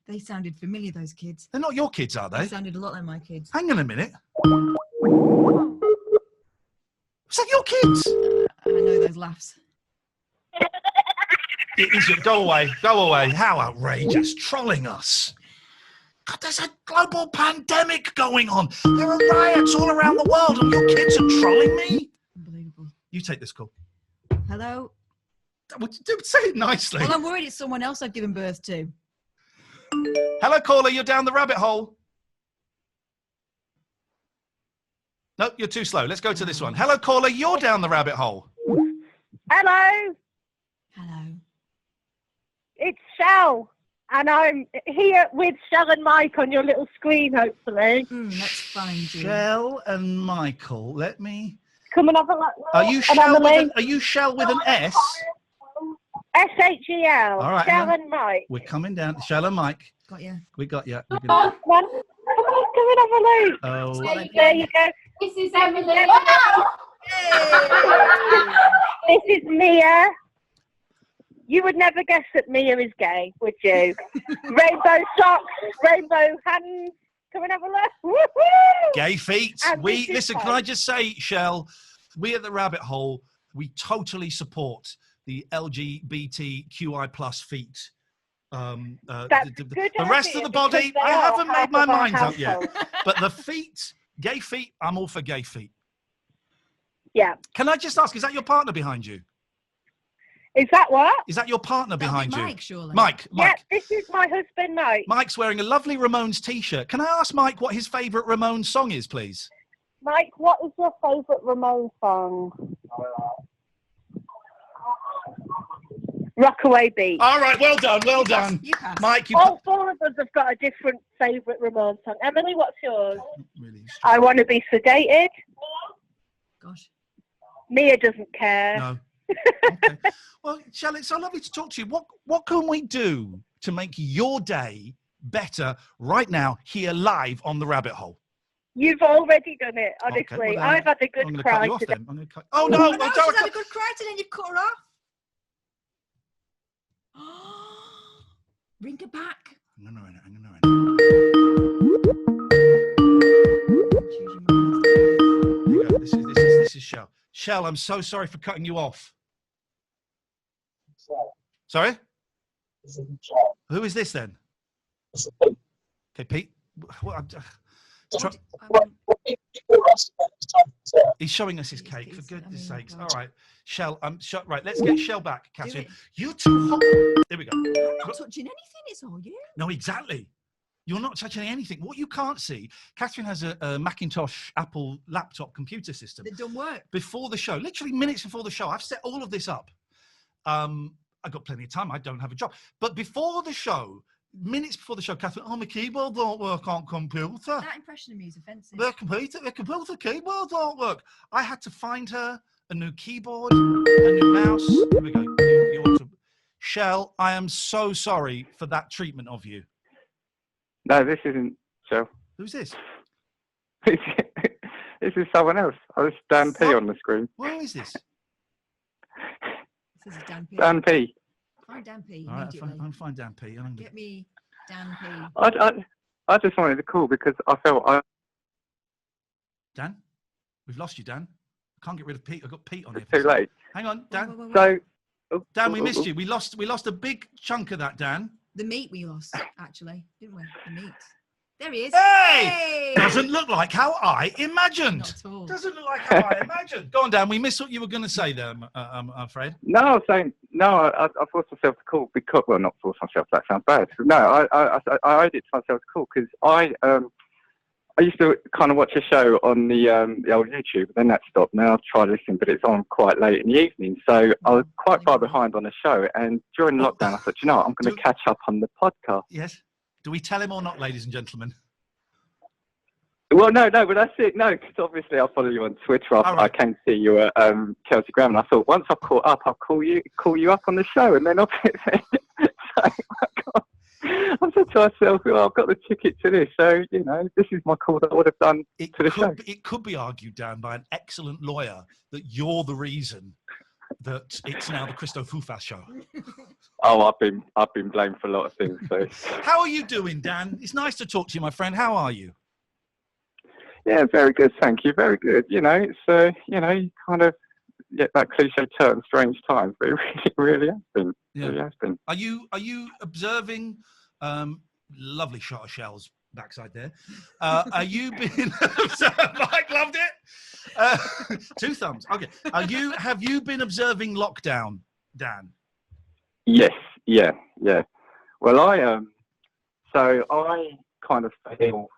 They sounded familiar, those kids. They're not your kids, are they? They sounded a lot like my kids. Hang on a minute. Is that your kids? I know those laughs. Go away. How outrageous. Trolling us. God, there's a global pandemic going on. There are riots all around the world and your kids are trolling me? Unbelievable. You take this call. Hello? Say it nicely. Well, I'm worried it's someone else I've given birth to. Hello, caller. You're down the rabbit hole. No, you're too slow. Let's go to this one. Hello, caller. You're down the rabbit hole. Hello. Hello. It's Shell, and I'm here with Shell and Mike on your little screen, hopefully. Let's find you. Shell and Michael. Let me. Come and have a look. Are you Shell with an S? SHEL. All right, Shell and Mike. We're coming down. Shell and Mike. Got you. We got you. Come on, come and have a look. Oh. There you go. This is Emily. This is Mia. You would never guess that Mia is gay, would you? Rainbow socks, rainbow hands. Come and have a look. Woo-hoo! Gay feet. And Listen, can I just say, Shell, we at the Rabbit Hole, we totally support the LGBTQI plus feet. The rest of the body, I haven't made my mind up yet. But the feet, gay feet, I'm all for gay feet. Yeah. Can I just ask, is that your partner behind you? Is that what? Is that your partner behind you? Mike, surely. Mike. Yeah, this is my husband, Mike. Mike's wearing a lovely Ramones t-shirt. Can I ask Mike what his favourite Ramones song is, please? Mike, what is your favourite Ramones song? Rockaway Beach. All right, well done. Mike, all 4 of us have got a different favourite Ramones song. Emily, what's yours? I Want to Be Sedated. Gosh. Mia doesn't care. No. Okay. Well, Shell, it's so lovely to talk to you. What can we do to make your day better right now here live on the Rabbit Hole? You've already done it, honestly. Okay, well, I've had a good cry today. Oh, no. She's had a good cry today and you've cut her off. Ring her back. Hang on. This is Shell. Shell, I'm so sorry for cutting you off. Sorry? Who is this then? Okay, Pete. He's showing us his cake, for goodness sakes. All right, Shell. Right, let's get Shell back, Catherine. You're too hot. There we go. I'm not touching anything, it's all you. No, exactly. You're not touching anything. What you can't see, Catherine has a Macintosh Apple laptop computer system. That don't work. Before the show, literally minutes before the show, I've set all of this up. I've got plenty of time. I don't have a job. But before the show, minutes before the show, Catherine, my keyboard don't work on computer. That impression of me is offensive. The computer keyboard don't work. I had to find her a new keyboard, a new mouse. Here we go. You want to... Shell, I am so sorry for that treatment of you. No, this isn't Shell. Who's this? This is someone else. I was Dan P on the screen. Where is this? This is Dan P. Dan P. Find Dan P All right, immediately. I'll find Dan P. Get me Dan P. I just wanted to call because I felt Dan, we've lost you, Dan. I can't get rid of Pete. I've got Pete on here. Too late. Hang on, Dan. So, Dan, we missed you. We lost a big chunk of that, Dan. The meat we lost, actually, didn't we? The meat. There he is. Hey! Doesn't look like how I imagined. Not at all. Doesn't look like how I imagined. Go on, Dan. We missed what you were going to say there, I'm afraid. No, I was saying, no, I forced myself to call because, well, not forced myself, that sounds bad. No, I owed it to myself to call because I used to kind of watch a show on the old YouTube, but then that stopped. Now I've tried listening, but it's on quite late in the evening. So I was quite far behind on the show. And during lockdown, I thought, you know what, I'm going to catch up on the podcast. Yes. Do we tell him or not, ladies and gentlemen? Well, no, but that's it. No, because obviously I'll follow you on Twitter. I can see you at Kelsey Graham, and I thought once I've caught up, I'll call you up on the show, and then obviously, I said to myself, well, I've got the ticket to this, so you know, this is my call that I would have done to the show. It could be argued, Dan, by an excellent lawyer that you're the reason that it's now the Christo Fufas show. Oh, I've been blamed for a lot of things. So, how are you doing, Dan? It's nice to talk to you, my friend. How are you? yeah, very good, thank you, very good. You know, it's you know, you kind of get that cliche term, strange times, but it really has been. Yeah. Really has been. Are you observing? Lovely shot of Shell's backside there. Are you being? Mike loved it. 2 thumbs. Okay. Have you been observing lockdown, Dan? Yes. Yeah. Well, so I kind of fell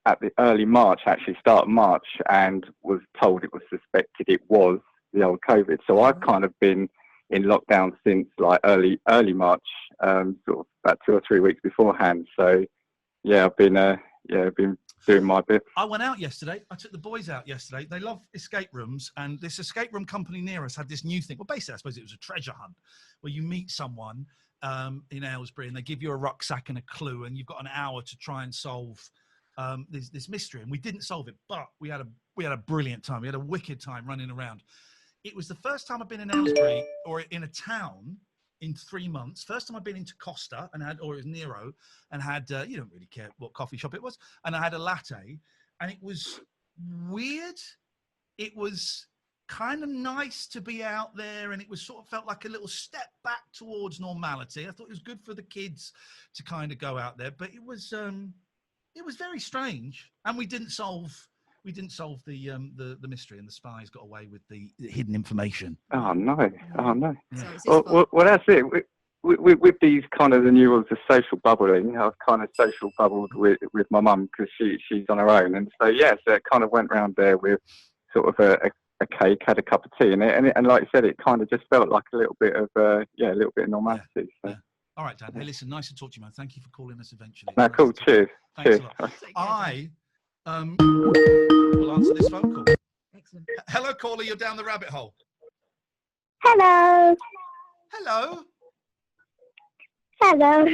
at the early March, actually start of March, and was told it was suspected it was the old COVID. So I've kind of been in lockdown since like early March, sort of about 2 or 3 weeks beforehand. So yeah, I've been doing my bit. I went out yesterday. I took the boys out yesterday. They love escape rooms, and this escape room company near us had this new thing. Well, basically, I suppose it was a treasure hunt where you meet someone in Aylesbury, and they give you a rucksack and a clue, and you've got an hour to try and solve this mystery. And we didn't solve it, but we had a brilliant time. We had a wicked time running around. It was the first time I've been in Aylesbury or in a town in 3 months. First time I've been into Costa and or it was Nero, and had, you don't really care what coffee shop it was, and I had a latte, and it was weird. It was kind of nice to be out there, and it was sort of felt like a little step back towards normality. I thought it was good for the kids to kind of go out there, but it was very strange, and we didn't solve the mystery, and the spies got away with the hidden information. Oh no! Yeah. Well, that's it. With these kind of the new rules of social bubbling, I've kind of social bubbled with my mum because she's on her own, and so yeah, so it kind of went round there with sort of a cake, had a cup of tea, and like you said, it kind of just felt like a little bit of normality. So. Yeah. All right, Dan. Hey, listen, nice to talk to you, man. Thank you for calling us eventually. No, cool. Cheers. Thanks Cheers. a lot. I will answer this phone call. Excellent. Hello, caller. You're down the rabbit hole. Hello. Hello. Hello.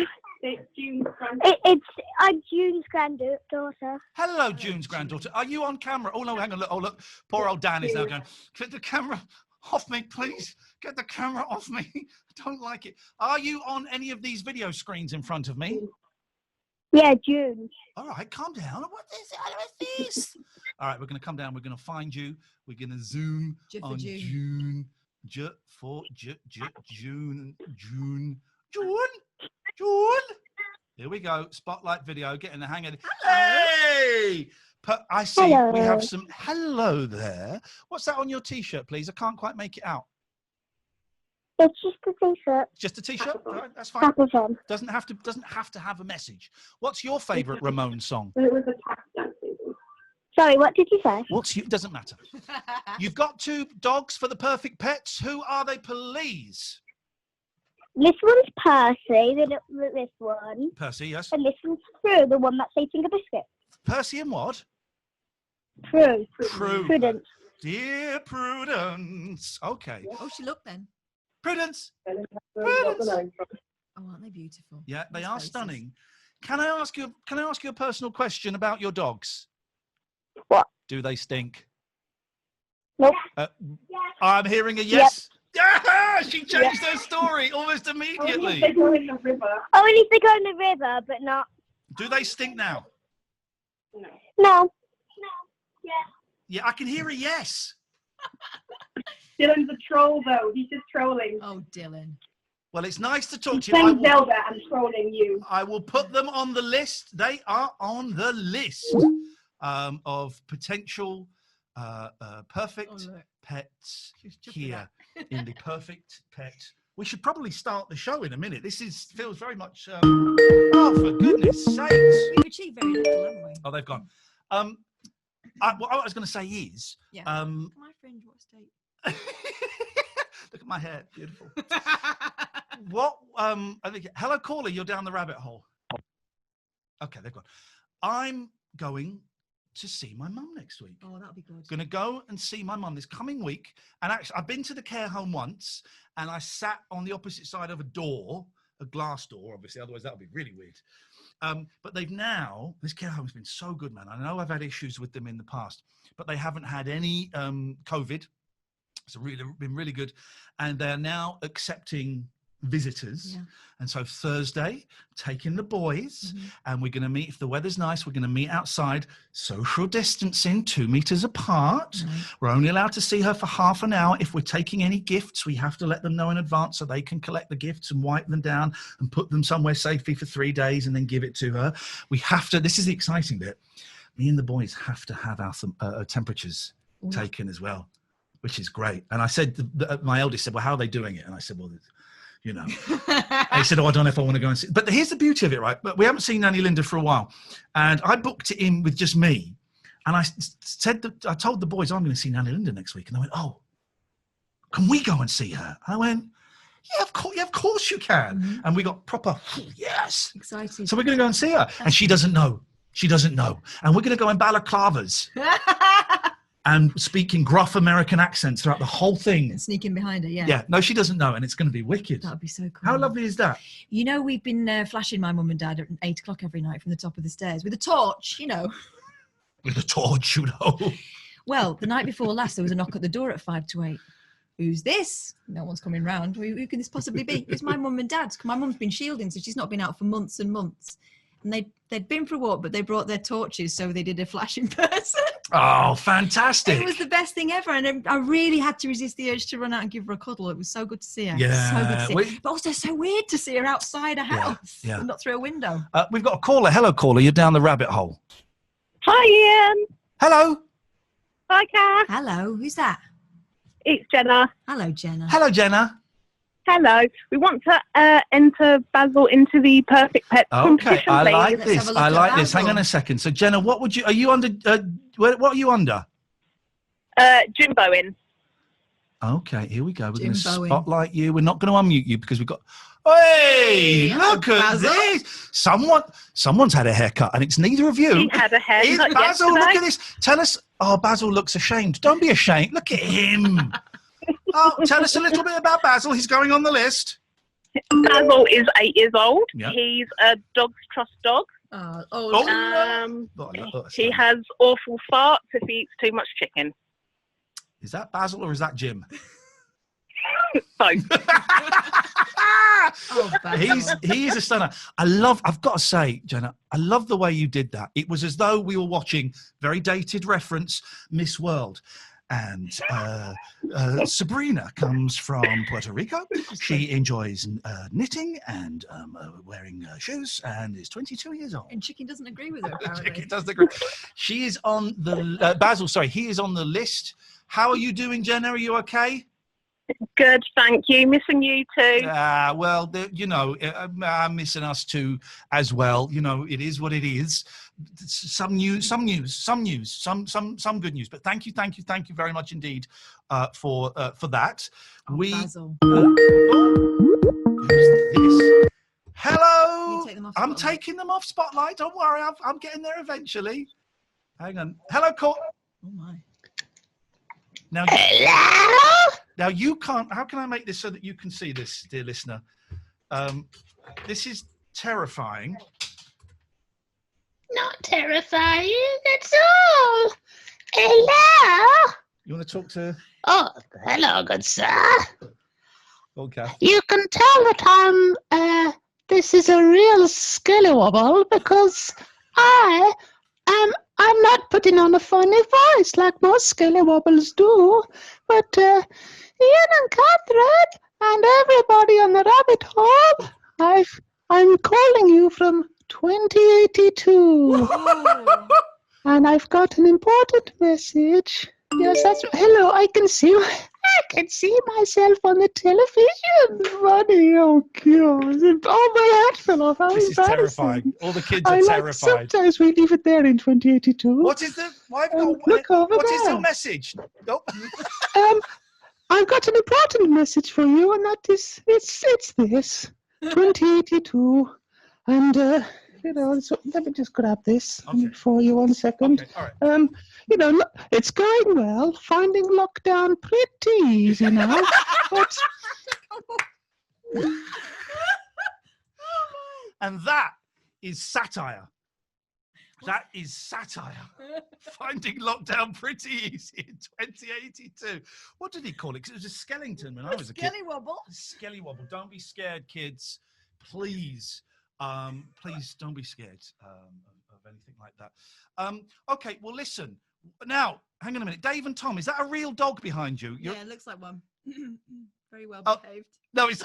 I'm June's granddaughter. Hello, June's granddaughter. Are you on camera? Oh, no, hang on. Look. Poor old Dan is now going, get the camera off me, please. Get the camera off me. I don't like it. Are you on any of these video screens in front of me? Yeah, June. All right, calm down. What is this? All right, we're going to come down. We're going to find you. We're going to zoom on June. June. Here we go. Spotlight video. Getting the hang of it. Hey! I see Hello. We have some. Hello there. What's that on your T-shirt, please? I can't quite make it out. It's just a t-shirt. Just a T-shirt. All right, that's fine. Tapathon. Doesn't have to have a message. What's your favourite Ramones song? Sorry, what did you say? Doesn't matter. You've got 2 dogs for the perfect pets. Who are they, please? This one's Percy, this one. Percy, yes. And this one's Prue, the one that's eating a biscuit. Percy and what? Prue. Prudence. Prudence. Dear Prudence. Okay. Oh, she looked then. Prudence. Oh, aren't they beautiful? Yeah, they are stunning. Can I ask you a personal question about your dogs? What? Do they stink? Nope. I'm hearing a yes. She changed her story almost immediately. Only if they go in the river. Only if they go in the river, but not. Do they stink now? No. Yeah, I can hear a yes. Dylan's a troll, though. He's just trolling. Oh, Dylan. Well, it's nice to talk He's to you. playing Zelda and trolling you. I will put them on the list. They are on the list of potential perfect pets here in the Perfect Pet. We should probably start the show in a minute. This feels very much. Oh, for goodness sakes! We've achieved very little, haven't we? Oh, they've gone. What I was going to say is. Yeah. My friend, what state? Look at my hair, beautiful. What? I think. Hello, caller. You're down the rabbit hole. Okay, they've gone. I'm going to see my mum next week. Oh, that'll be good. Going to go and see my mum this coming week. And actually, I've been to the care home once, and I sat on the opposite side of a door, a glass door, obviously. Otherwise, that would be really weird. But they've now. This care home's been so good, man. I know I've had issues with them in the past, but they haven't had any COVID. It's been really good, and they're now accepting visitors. Yeah. And so Thursday, taking the boys, and we're going to meet. If the weather's nice, we're going to meet outside, social distancing, 2 meters apart. We're only allowed to see her for half an hour. If we're taking any gifts, we have to let them know in advance so they can collect the gifts and wipe them down and put them somewhere safely for 3 days and then give it to her. We have to. This is the exciting bit. Me and the boys have to have our temperatures taken as well, which is great. And I said, my eldest said, well, how are they doing it? And I said, well, you know. He said, oh, I don't know if I want to go and see. But here's the beauty of it, right? But we haven't seen Nanny Linda for a while. And I booked it in with just me. And I told the boys, I'm going to see Nanny Linda next week. And they went, oh, can we go and see her? And I went, yeah, of course you can. And we got proper, yes. Excited. So we're going to go and see her. And she doesn't know. She doesn't know. And we're going to go in balaclavas. And speaking gruff American accents throughout the whole thing. And sneaking behind her, yeah. Yeah, no, she doesn't know, and it's going to be wicked. That would be so cool. How lovely is that? You know, we've been flashing my mum and dad at 8 o'clock every night from the top of the stairs with a torch, you know. With a torch, you know. Well, the night before last, there was a knock at the door at 5 to 8. Who's this? No one's coming round. Who can this possibly be? It's my mum and dad's. My mum's been shielding, so she's not been out for months and months. And they'd been for a walk, but they brought their torches, so they did a flash in person. Oh, fantastic. It was the best thing ever. And I really had to resist the urge to run out and give her a cuddle. It was so good to see her. Yeah. So good to see her. But also so weird to see her outside a house and not through a window. We've got a caller. Hello, caller. You're down the rabbit hole. Hi, Iain. Hello. Hi, Kath. Hello. Who's that? It's Jenna. Hello, Jenna. Hello, Jenna. Hello. We want to enter Basil into the Perfect Pet competition, I please. like this. I like this. Hang on a second. So, Jenna, are you under, what are you under? Jim Bowen. Okay, here we go. We're going to Bowen. spotlight you. We're not going to unmute you because we've got... Hey, look at Basil. this. Someone's had a haircut, and it's neither of you. He had a haircut It's Basil, yesterday. look at this. Tell us... Oh, Basil looks ashamed. Don't be ashamed. Look at him. Oh, tell us a little bit about Basil. He's going on the list. Basil is 8 years old. Yep. He's a dog's trust dog. He has awful farts if he eats too much chicken. Is that Basil or is that Jim? Both. He is a stunner. I've got to say, Jenna, I love the way you did that. It was as though we were watching, very dated reference, Miss World. And Sabrina comes from Puerto Rico. She enjoys knitting and wearing shoes and is 22 years old. And Chicken doesn't agree with her, apparently. Chicken doesn't agree. She is on the... Basil, sorry, he is on the list. How are you doing, Jenna? Are you okay? Good, thank you. Missing you too. Well, you know, I'm missing us too as well. You know, it is what it is. Some good news. But thank you very much indeed for that. Basil. Who's this? Hello. I'm taking them off Spotlight. Don't worry, I'm getting there eventually. Hang on. Hello, call. Oh my. Now, hello. Now you can't. How can I make this so that you can see this, dear listener? This is terrifying. Not terrifying at all. Hello. You want to talk to? Oh, hello, good sir. Okay. You can tell that this is a real skillywobble because I'm not putting on a funny voice like most skillywobbles do, but Iain and Catherine and everybody on the rabbit hole, I'm calling you from 2082. And I've got an important message. Yes, that's hello. I can see myself on the television. Funny, oh god! Oh, my hat fell off. How This is embarrassing. terrifying. All the kids are terrified. Sometimes we leave it there in 2082. What is the? Why? Look over What there. is your message? Oh. I've got an important message for you, and that is it's this 2082, and so let me just grab this for you 1 second. Okay, all right. Look, it's going well. Finding lockdown pretty easy now, but And that is satire. That is satire. Finding lockdown pretty easy in 2082. What did he call it? Because it was a skeleton when I was a kid. Skellywobble. Skellywobble. Don't be scared, kids. Please. Please don't be scared of anything like that. Okay, well, listen. Now, hang on a minute. Dave and Tom, is that a real dog behind you? Yeah, it looks like one. Very well Oh, behaved. No, it's...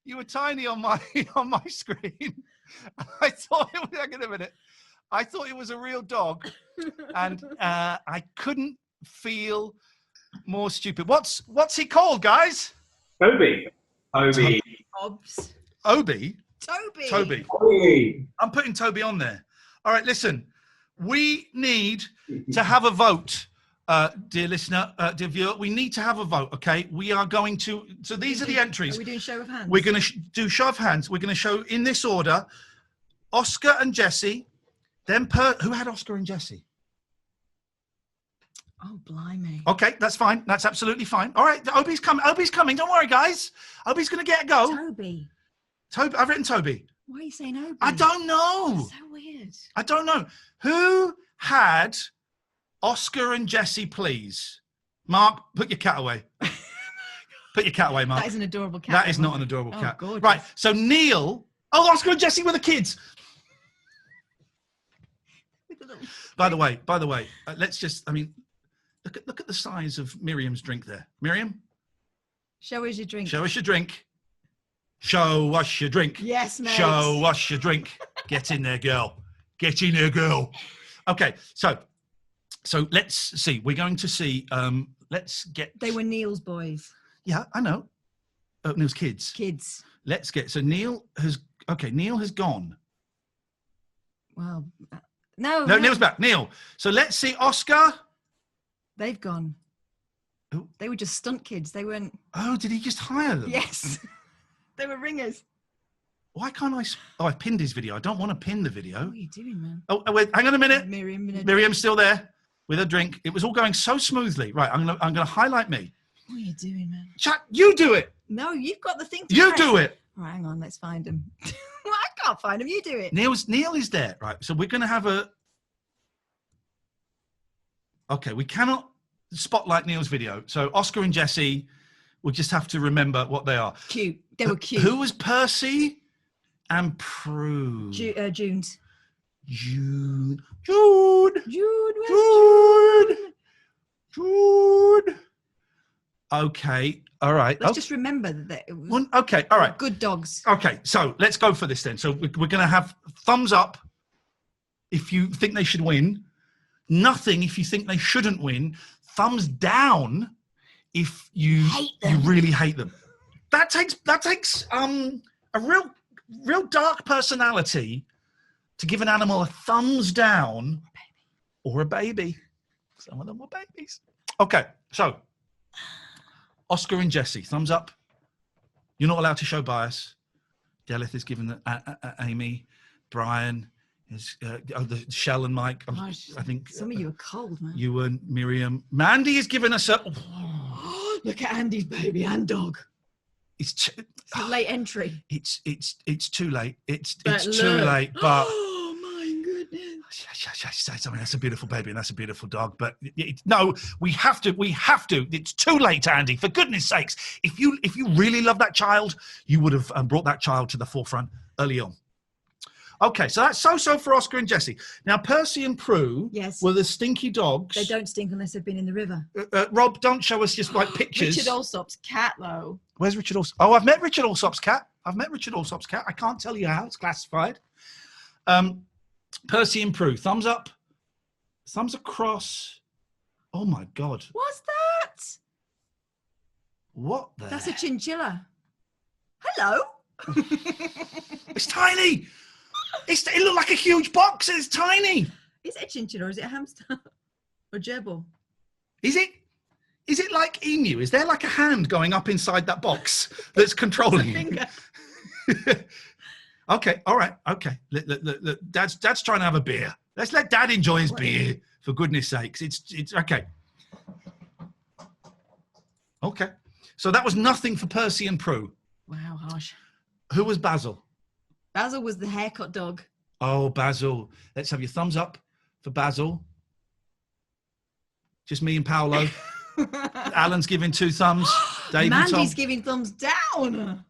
You were tiny on my screen. I thought it was, hang on a minute. I thought it was a real dog, and I couldn't feel more stupid. What's he called, guys? Toby. Obs. Toby. Toby. I'm putting Toby on there. All right, listen. We need to have a vote, dear listener, dear viewer. We need to have a vote, okay? We are going to... So these are the entries. Are we doing show of hands? We're going to do show of hands. We're going to show in this order. Oscar and Jesse. Then who had Oscar and Jesse? Oh, blimey. Okay, that's fine. That's absolutely fine. All right, Obi's coming. Obi's coming. Don't worry, guys. Obi's going to get a go. Toby. I've written Toby. Why are you saying Obi? I don't know. That's so weird. I don't know. Who had Oscar and Jesse, please? Mark, put your cat away. Put your cat away, Mark. That is an adorable cat. That is not an adorable cat. Gorgeous. Right, so Neil. Oh, Oscar and Jesse were the kids. By the way, let's just, look at the size of Miriam's drink there. Miriam? Show us your drink. Show us your drink. Show us your drink. Yes, mate. Show us your drink. Get in there, girl. Get in there, girl. Okay, so let's see. We're going to see, let's get... They were Neil's boys. Yeah, I know. Neil's kids. Kids. Let's get... So Neil has gone. Well, no. Neil's back. Neil. So let's see Oscar. They've gone. Who? They were just stunt kids. They weren't... Oh, did he just hire them? Yes. They were ringers. Why can't I... Oh, I pinned his video. I don't want to pin the video. What are you doing, man? Oh, wait, hang on a minute. Miriam's still there with a drink. It was all going so smoothly. Right, I'm gonna highlight me. What are you doing, man? Chat, you do it. No, you've got the thing to You press. do it. All right, hang on, let's find him. Well, I can't find him. You do it. Neil is there. Right, so we're gonna have a... Okay, we cannot spotlight Neil's video. So Oscar and Jesse, we'll just have to remember what they are. Cute. They were cute. Who was Percy and Prue? June's. Jude. Okay. All right. Let's just remember that it was okay. All right. Good dogs. Okay. So let's go for this then. So we're going to have thumbs up if you think they should win. Nothing if you think they shouldn't win. Thumbs down if you really hate them. That takes a real dark personality to give an animal a thumbs down or a baby. Some of them were babies. Okay, so Oscar and Jesse, thumbs up. You're not allowed to show bias. Delith is given Amy. Brian is the Shell and Mike. I think some of you are cold, man. You and Miriam. Mandy has given us a. Look at Andy's baby and dog. It's a late entry. It's too late. It's But too look. late. But Oh my goodness! I mean, that's a beautiful baby and that's a beautiful dog. But no, we have to. It's too late, Andy. For goodness sakes, if you really love that child, you would have brought that child to the forefront early on. Okay, so that's so for Oscar and Jessie. Now, Percy and Prue were the stinky dogs. They don't stink unless they've been in the river. Rob, don't show us just like pictures. Richard Alsop's cat, though. Where's Richard Alsop? Oh, I've met Richard Alsop's cat. I can't tell you how. It's classified. Percy and Prue, thumbs up, thumbs across. Oh, my God. What's that? What the? That's a chinchilla. Hello. It's tiny. It looked like a huge box. It's tiny. Is it a chinchilla or is it a hamster? Or gerbil? Is it like emu? Is there like a hand going up inside that box that's controlling it? Okay, all right, okay. Look, Dad's trying to have a beer. Let's let Dad enjoy his beer, for goodness sakes. It's okay. Okay. So that was nothing for Percy and Prue. Wow, harsh. Who was Basil? Basil was the haircut dog. Oh, Basil. Let's have your thumbs up for Basil. Just me and Paolo. Alan's giving 2 thumbs. Dave and Tom. Mandy's giving thumbs down.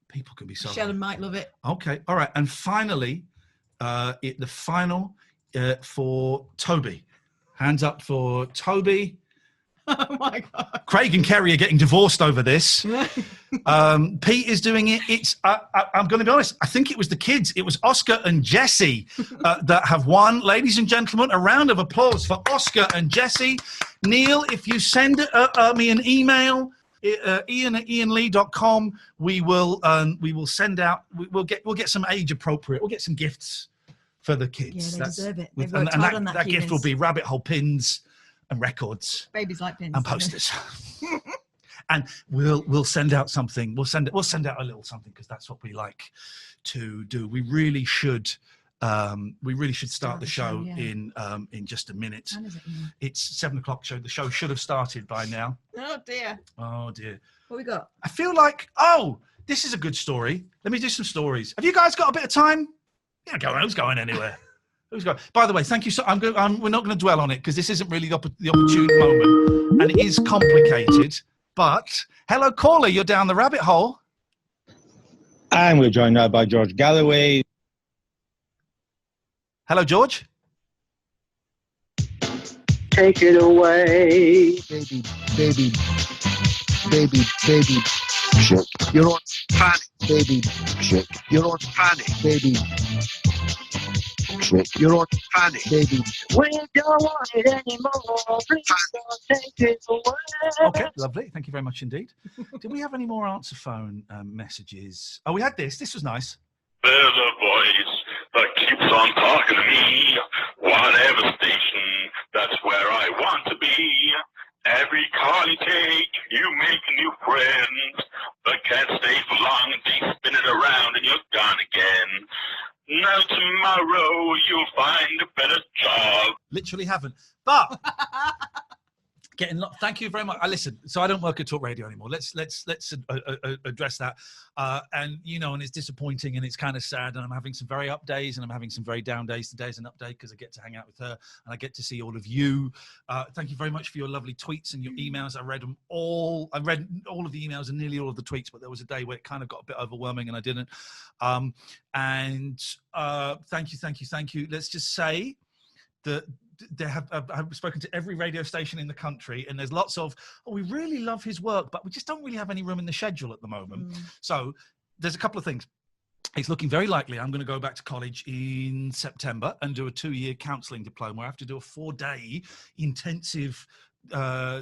People can be so. Sheldon might love it. Okay, all right. And finally, the final for Toby. Hands up for Toby. Oh my God. Craig and Kerry are getting divorced over this. Pete is doing it. It's I'm going to be honest. I think it was the kids. It was Oscar and Jessie that have won. Ladies and gentlemen, a round of applause for Oscar and Jessie. Neil, if you send me an email, Iain at iainlee.com, we will send out. We'll get some age appropriate. We'll get some gifts for the kids. Yeah, they deserve it. And that gift humans. will be rabbit hole pins and records. Babies like pins. And posters. And we'll send out something. We'll send out a little something because that's what we like to do. We really should start the show in just a minute. When is it? It's 7 o'clock show. The show should have started by now. Oh dear. Oh dear. What we got? I feel like this is a good story. Let me do some stories. Have you guys got a bit of time? Yeah, go on. Who's going anywhere? Who's going? By the way, thank you. So we're not going to dwell on it because this isn't really the opportune moment, and it is complicated. But hello, caller. You're down the rabbit hole. And we're joined now by George Galloway. Hello, George. Take it away. Baby. Check. You're on fanny. Baby. Check. You're on fanny. Baby. Check. You're on fanny. Baby. We don't want it anymore. Please don't take it away. Okay, lovely. Thank you very much indeed. Did we have any more answer phone messages? Oh, we had this. This was nice. There's a voice that keeps on talking to me. Whatever station, that's where I want to be. Every call you take, you make a new friend. But can't stay for long and they spin it around and you're gone again. Now tomorrow you'll find a better job. Literally haven't. But thank you very much. Listen, so I don't work at Talk Radio anymore. Let's address that. And it's disappointing and it's kind of sad. And I'm having some very up days and I'm having some very down days. Today's an up day because I get to hang out with her and I get to see all of you. Thank you very much for your lovely tweets and your emails. I read them all. I read all of the emails and nearly all of the tweets, but there was a day where it kind of got a bit overwhelming and I didn't. Thank you. Let's just say that I've spoken to every radio station in the country and there's lots of, we really love his work, but we just don't really have any room in the schedule at the moment. So there's a couple of things. It's looking very likely I'm going to go back to college in September and do a 2-year counselling diploma. I have to do a 4-day intensive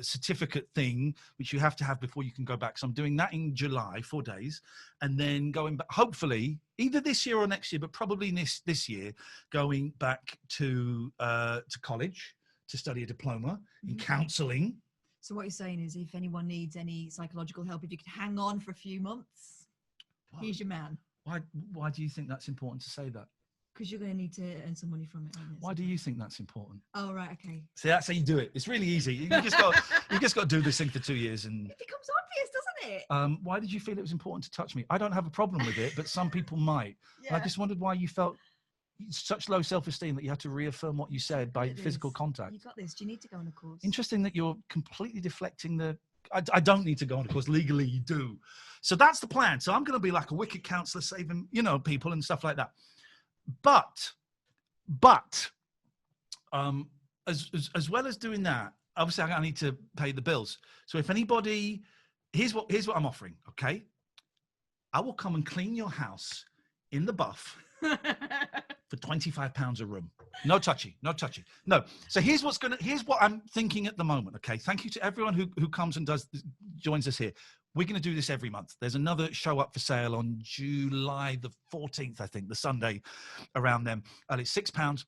certificate thing, which you have to have before you can go back. So I'm doing that in July, 4 days, and then going back, hopefully, either this year or next year, but probably this year, going back to college to study a diploma in counselling. So what you're saying is if anyone needs any psychological help, if you could hang on for a few months, he's your man. Why do you think that's important to say that? Because you're going to need to earn some money from it. Why do you think that's important? Oh, right, okay. See, that's how you do it. It's really easy. You just got to do this thing for 2 years, and it becomes obvious, doesn't it? Why did you feel it was important to touch me? I don't have a problem with it, but some people might. Yeah. I just wondered why you felt such low self-esteem that you had to reaffirm what you said by physical contact. You got this. Do you need to go on a course? Interesting that you're completely deflecting the. I don't need to go on a course. Legally, you do. So that's the plan. So I'm going to be like a wicked counselor, saving people and stuff like that. But as well as doing that, obviously I need to pay the bills. So if anybody, here's what I'm offering. Okay, I will come and clean your house in the buff for £25 a room. No touchy. No. So here's what I'm thinking at the moment. Okay. Thank you to everyone who comes and joins us here. We're going to do this every month. There's another show up for sale on July the 14th, I think, the Sunday around then. And it's £6.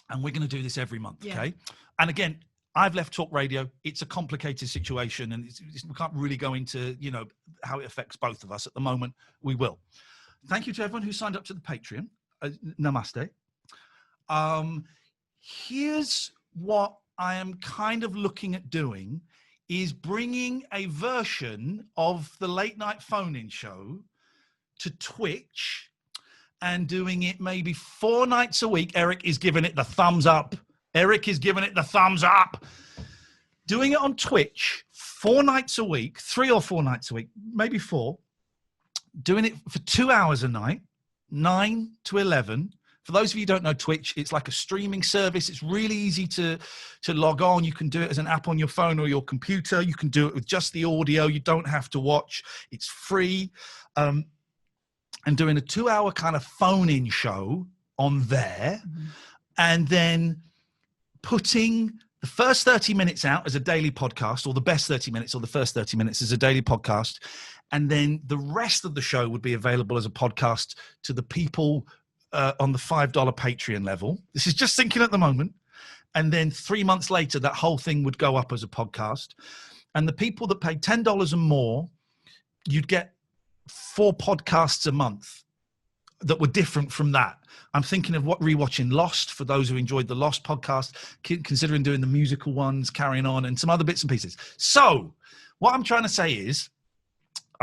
And we're going to do this every month. Yeah. Okay. And again, I've left Talk Radio. It's a complicated situation, and we can't really go into, how it affects both of us at the moment. We will. Thank you to everyone who signed up to the Patreon. Namaste. Here's what I am kind of looking at doing is bringing a version of the late night phone-in show to Twitch and doing it maybe 4 nights a week. Eric is giving it the thumbs up. Doing it on Twitch 4 nights a week, 3 or 4 nights a week, maybe 4. Doing it for 2 hours a night, 9 to 11. For those of you who don't know Twitch, it's like a streaming service. It's really easy to log on. You can do it as an app on your phone or your computer. You can do it with just the audio. You don't have to watch. It's free. And doing a 2-hour kind of phone-in show on there, and then putting the first 30 minutes out as a daily podcast, or the best 30 minutes, or the first 30 minutes as a daily podcast. And then the rest of the show would be available as a podcast to the people on the $5 Patreon level. This is just thinking at the moment. And then 3 months later, that whole thing would go up as a podcast. And the people that paid $10 and more, you'd get 4 podcasts a month that were different from that. I'm thinking of rewatching Lost for those who enjoyed the Lost podcast, considering doing the musical ones, carrying on, and some other bits and pieces. So what I'm trying to say is,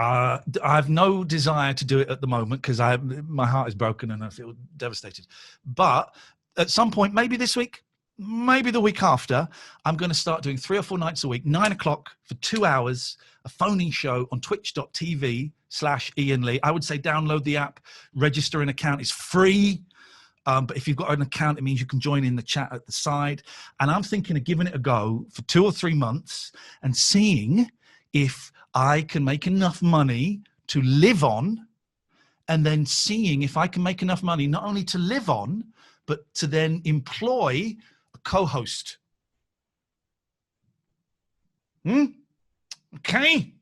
I have no desire to do it at the moment because my heart is broken and I feel devastated. But at some point, maybe this week, maybe the week after, I'm going to start doing 3 or 4 nights a week, 9 o'clock for 2 hours, a phone-in show on twitch.tv/Iain Lee. I would say download the app, register an account. It's free. But if you've got an account, it means you can join in the chat at the side. And I'm thinking of giving it a go for 2 or 3 months and seeing if I can make enough money to live on, and then seeing if I can make enough money not only to live on, but to then employ a co-host. Okay.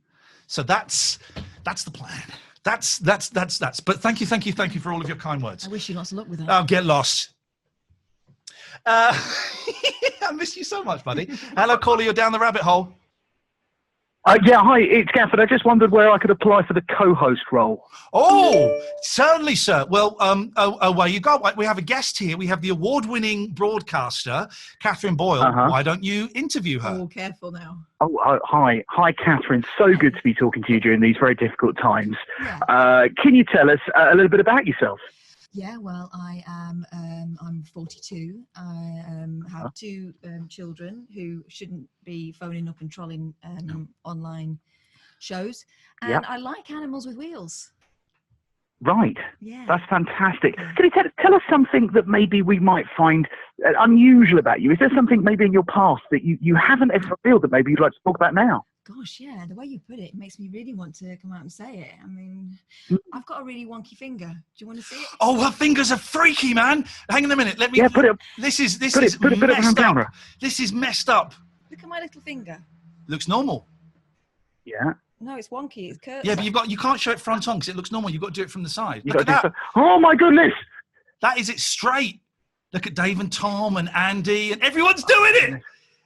So that's the plan. That's. But thank you for all of your kind words. I wish you lots of luck with that. Oh, get lost. I miss you so much, buddy. Hello, caller. You're down the rabbit hole. Yeah, hi, it's Gafford. I just wondered where I could apply for the co-host role. Oh, certainly, sir. Well, away you go. We have a guest here. We have the award-winning broadcaster, Katherine Boyle. Why don't you interview her? Oh, careful now. Oh, hi, Katherine. So good to be talking to you during these very difficult times. Yeah. Can you tell us a little bit about yourself? Yeah, well, I'm 42. I have 2 children who shouldn't be phoning up and trolling online shows. And I like animals with wheels. Right. Yeah. That's fantastic. Can you tell us something that maybe we might find unusual about you? Is there something maybe in your past that you haven't ever revealed that maybe you'd like to talk about now? Gosh, yeah, the way you put it makes me really want to come out and say it. I mean, I've got a really wonky finger. Do you want to see it? Oh, her fingers are freaky, man. Hang on a minute. Let me. Yeah, put it. This is put it up on messed up. camera. This is messed up. Look at my little finger. Looks normal. Yeah. No, it's wonky. It's curved. Yeah, but you can't show it front on because it looks normal. You've got to do it from the side. Look at that. Oh my goodness. That is it straight. Look at Dave and Tom and Andy and everyone's doing it.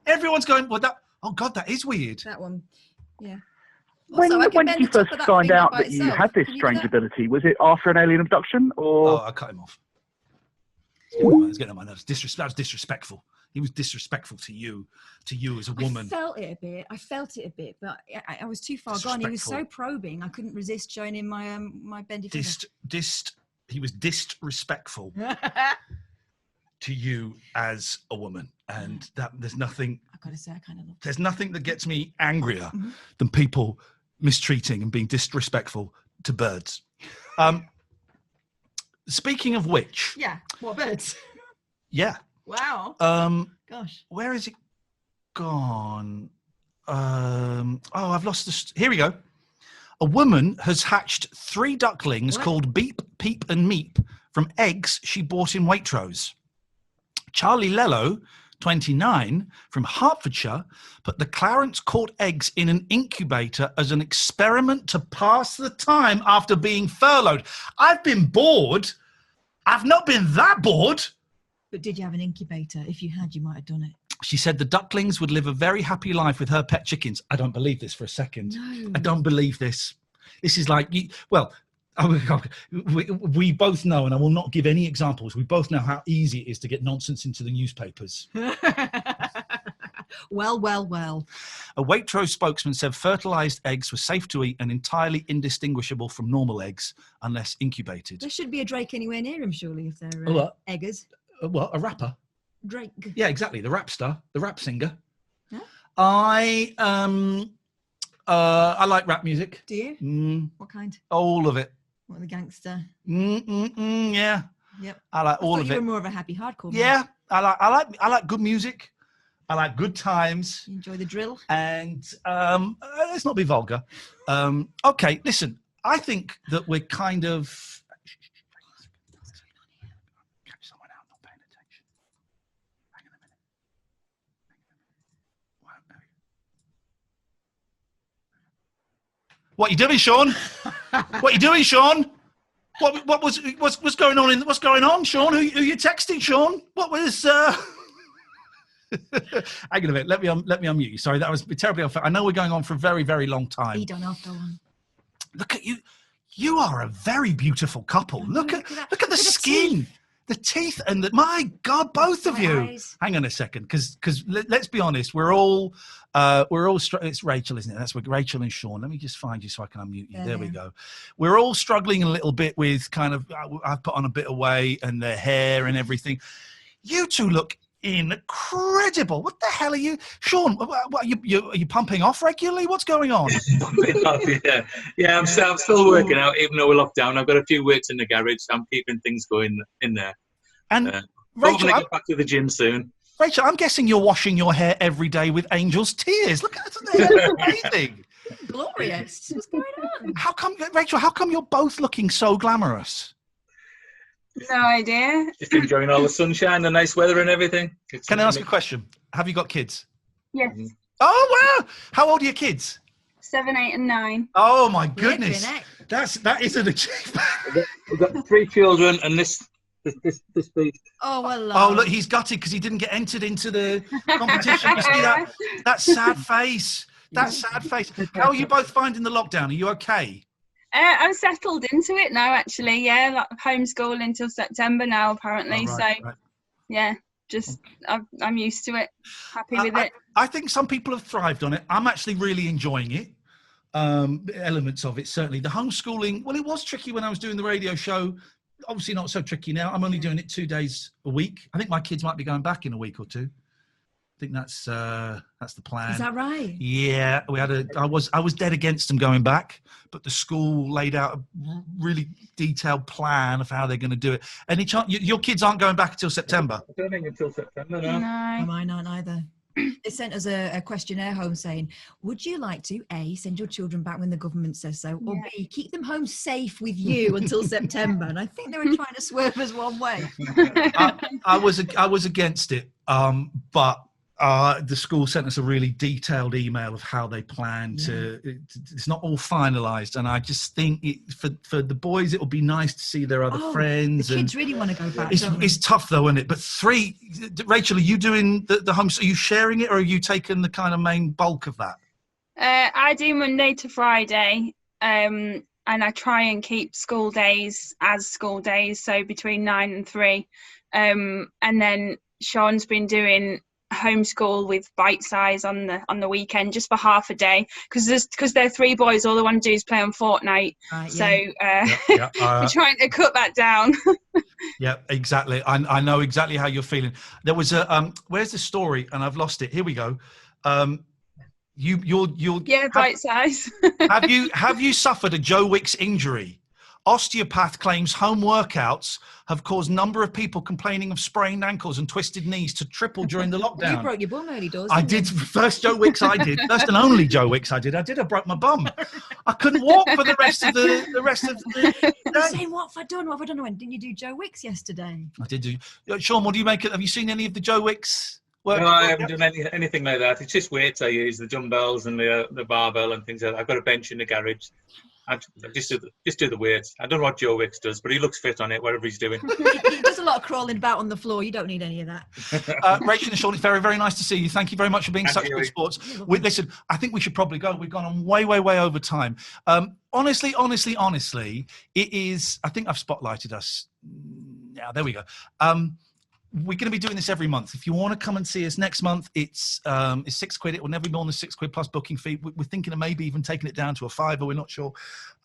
Everyone's going. Well, that. Oh God, that is weird. That one. Yeah. When did you first find out that you had this strange ability? Was it after an alien abduction, or? Oh, I cut him off. It's getting on my nerves. That was disrespectful. He was disrespectful to you as a woman. I felt it a bit, but I was too far gone. He was so probing, I couldn't resist showing him my bendy finger. he was disrespectful to you as a woman, and that there's nothing. I've got to say, I kind of love. There's nothing that gets me angrier than people mistreating and being disrespectful to birds. Speaking of which, Yeah. What birds? yeah. Wow. Gosh. Where is it gone? I've lost this. Here we go. A woman has hatched 3 ducklings called Beep, Peep, and Meep from eggs she bought in Waitrose. Charlie Lello, 29, from Hertfordshire, put the Clarence Court eggs in an incubator as an experiment to pass the time after being furloughed. I've been bored. I've not been that bored. But did you have an incubator? If you had, you might have done it. She said the ducklings would live a very happy life with her pet chickens. I don't believe this for a second. No. I don't believe this. This is like, we both know, and I will not give any examples, we both know how easy it is to get nonsense into the newspapers. Well. A Waitrose spokesman said fertilised eggs were safe to eat and entirely indistinguishable from normal eggs unless incubated. There should be a Drake anywhere near him, surely, if they're What? eggers. What? A rapper? Drake. Yeah, exactly. The rap star, the rap singer. Yeah. I like rap music. Do you? Mm, What kind? all of it. What, the gangster? Yeah. Yep. I like all thought of you it. were more of a happy hardcore man. Yeah, I like good music. I like good times. You enjoy the drill. And let's not be vulgar. Okay, listen. I think that we're kind of. What you doing, Sean? What you doing, Sean? What's going on? What's going on, Sean? Who you texting, Sean? What was? Hang on a minute. Let me unmute you. Sorry, that was terribly unfair. I know we're going on for a very, very long time. You don't have to go on. Look at you. You are a very beautiful couple. Look at the skin, the teeth, and my God, both of you. Eyes. Hang on a second, because let's be honest, we're all it's Rachel, isn't it? That's what Rachel and Sean. Let me just find you so I can unmute you. There we go. We're all struggling a little bit with kind of I've put on a bit of weight and their hair and everything. You two look incredible. What the hell are you, Sean? What, are you pumping off regularly? What's going on? Yeah. I'm still working out, even though we're locked down. I've got a few weights in the garage, so I'm keeping things going in there. And Rachel, Rachel, get back to the gym soon. Rachel, I'm guessing you're washing your hair every day with Angel's tears. Look at that. That's amazing. Glorious. What's going on? How come, Rachel? How come you're both looking so glamorous? No idea. Just enjoying all the sunshine, the nice weather, and everything. Can I ask a question? Have you got kids? Yes. Oh wow! How old are your kids? 7, 8, and 9. Oh my goodness! That is an achievement. We've got 3 children, and this beast. Oh well. Oh look, he's gutted because he didn't get entered into the competition. You see that sad face? That sad face. How are you both finding the lockdown? Are you okay? I'm settled into it now, actually. Yeah, like homeschool until September now, apparently. Right. Yeah, just I'm used to it. Happy with it. I think some people have thrived on it. I'm actually really enjoying it. Elements of it, certainly. The homeschooling, well, it was tricky when I was doing the radio show. Obviously not so tricky now. I'm only doing it 2 days a week. I think my kids might be going back in a week or two. I think that's the plan. Is that right? Yeah, I was dead against them going back, but the school laid out a really detailed plan of how they're going to do it. Any chance your kids aren't going back until September? I don't think until September. No. Mine aren't either. They sent us a questionnaire home saying, would you like to A, send your children back when the government says so, or B, keep them home safe with you until September? And I think they were trying to swerve us one way. I was against it, but the school sent us a really detailed email of how they plan to. It's not all finalised, and I just think for the boys, it will be nice to see their other friends. The kids really want to go back. It's tough though, isn't it? But 3, Rachel, are you doing the home? Are you sharing it, or are you taking the kind of main bulk of that? I do Monday to Friday, and I try and keep school days as school days, so between 9 and 3, and then Sean's been doing homeschool with bite size on the weekend just for half a day because they're 3 boys. All they want to do is play on Fortnite. So we're trying to cut that down. Yeah, exactly. I know exactly how you're feeling. There was a where's the story? And I've lost it. Here we go. You'll bite size. have you suffered a Joe Wicks injury? Osteopath claims home workouts have caused number of people complaining of sprained ankles and twisted knees to triple during the lockdown. You broke your bum early doors. I did. First Joe Wicks I did. First and only Joe Wicks I did. I broke my bum. I couldn't walk for the rest of the day. Saying, what have I done? What have I done? Didn't you do Joe Wicks yesterday? I did do. Sean, what do you make it? Have you seen any of the Joe Wicks work? No, I haven't done anything like that. It's just weights I use, the dumbbells and the barbell and things like that. I've got a bench in the garage. I just do the weights. I don't know what Joe Wicks does, but he looks fit on it, whatever he's doing. He does a lot of crawling about on the floor. You don't need any of that. Rachel and Sean, it's very, very nice to see you. Thank you very much for being such good sports. Listen, I think we should probably go. We've gone on way over time. Honestly, it is. I think I've spotlighted us. Yeah, there we go. We're going to be doing this every month. If you want to come and see us next month, it's £6. It will never be more than £6 plus booking fee. We're thinking of maybe even taking it down to a £5, we're not sure.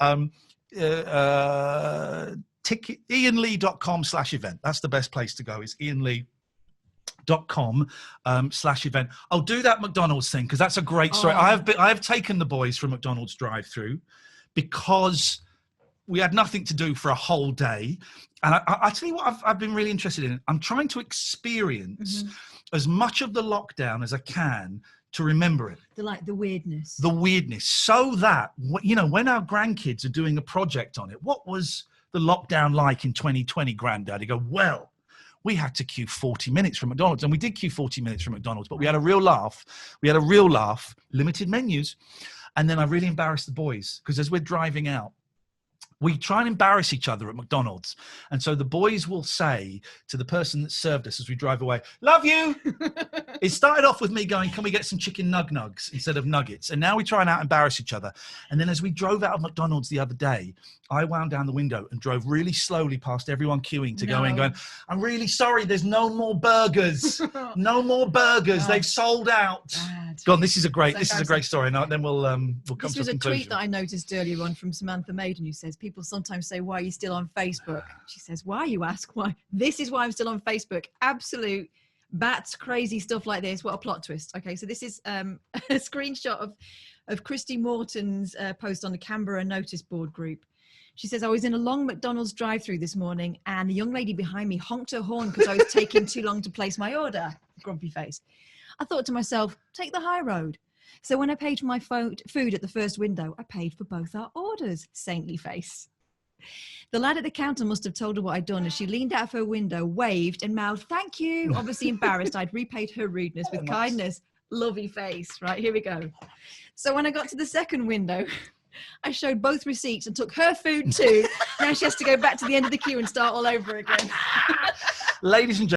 IainLee.com/event. That's the best place to go. Is IainLee.com/event. I'll do that McDonald's thing because that's a great story. I have taken the boys from McDonald's drive-through because we had nothing to do for a whole day. And I tell you what I've been really interested in. I'm trying to experience as much of the lockdown as I can to remember it. The weirdness. The weirdness. So that, when our grandkids are doing a project on it, what was the lockdown like in 2020, Granddad? You go, well, we had to queue 40 minutes from McDonald's. And we did queue 40 minutes from McDonald's, but we had a real laugh. Limited menus. And then I really embarrassed the boys because as we're driving out, we try and embarrass each other at McDonald's. And so the boys will say to the person that served us as we drive away, love you. It started off with me going, can we get some chicken nugs instead of nuggets? And now we try and embarrass each other. And then as we drove out of McDonald's the other day, I wound down the window and drove really slowly past everyone queuing to go in going, I'm really sorry, there's no more burgers. No more burgers. They've sold out. God, this is a great story. And then we'll come to a conclusion. This was a tweet that I noticed earlier on from Samantha Maiden who says, people sometimes say, why are you still on Facebook? She says, why, you ask? Why? This is why I'm still on Facebook. Absolute bats, crazy stuff like this. What a plot twist. Okay, so this is a screenshot of Christy Morton's post on the Canberra notice board group. She says, I was in a long McDonald's drive-through this morning and the young lady behind me honked her horn because I was taking too long to place my order. Grumpy face. I thought to myself, take the high road. So when I paid for my food at the first window, I paid for both our orders. Saintly face. The lad at the counter must have told her what I'd done as she leaned out of her window, waved and mouthed, thank you. Obviously embarrassed, I'd repaid her rudeness with kindness. Lovey face. Right, here we go. So when I got to the second window, I showed both receipts and took her food too. Now she has to go back to the end of the queue and start all over again. Ladies and gentlemen.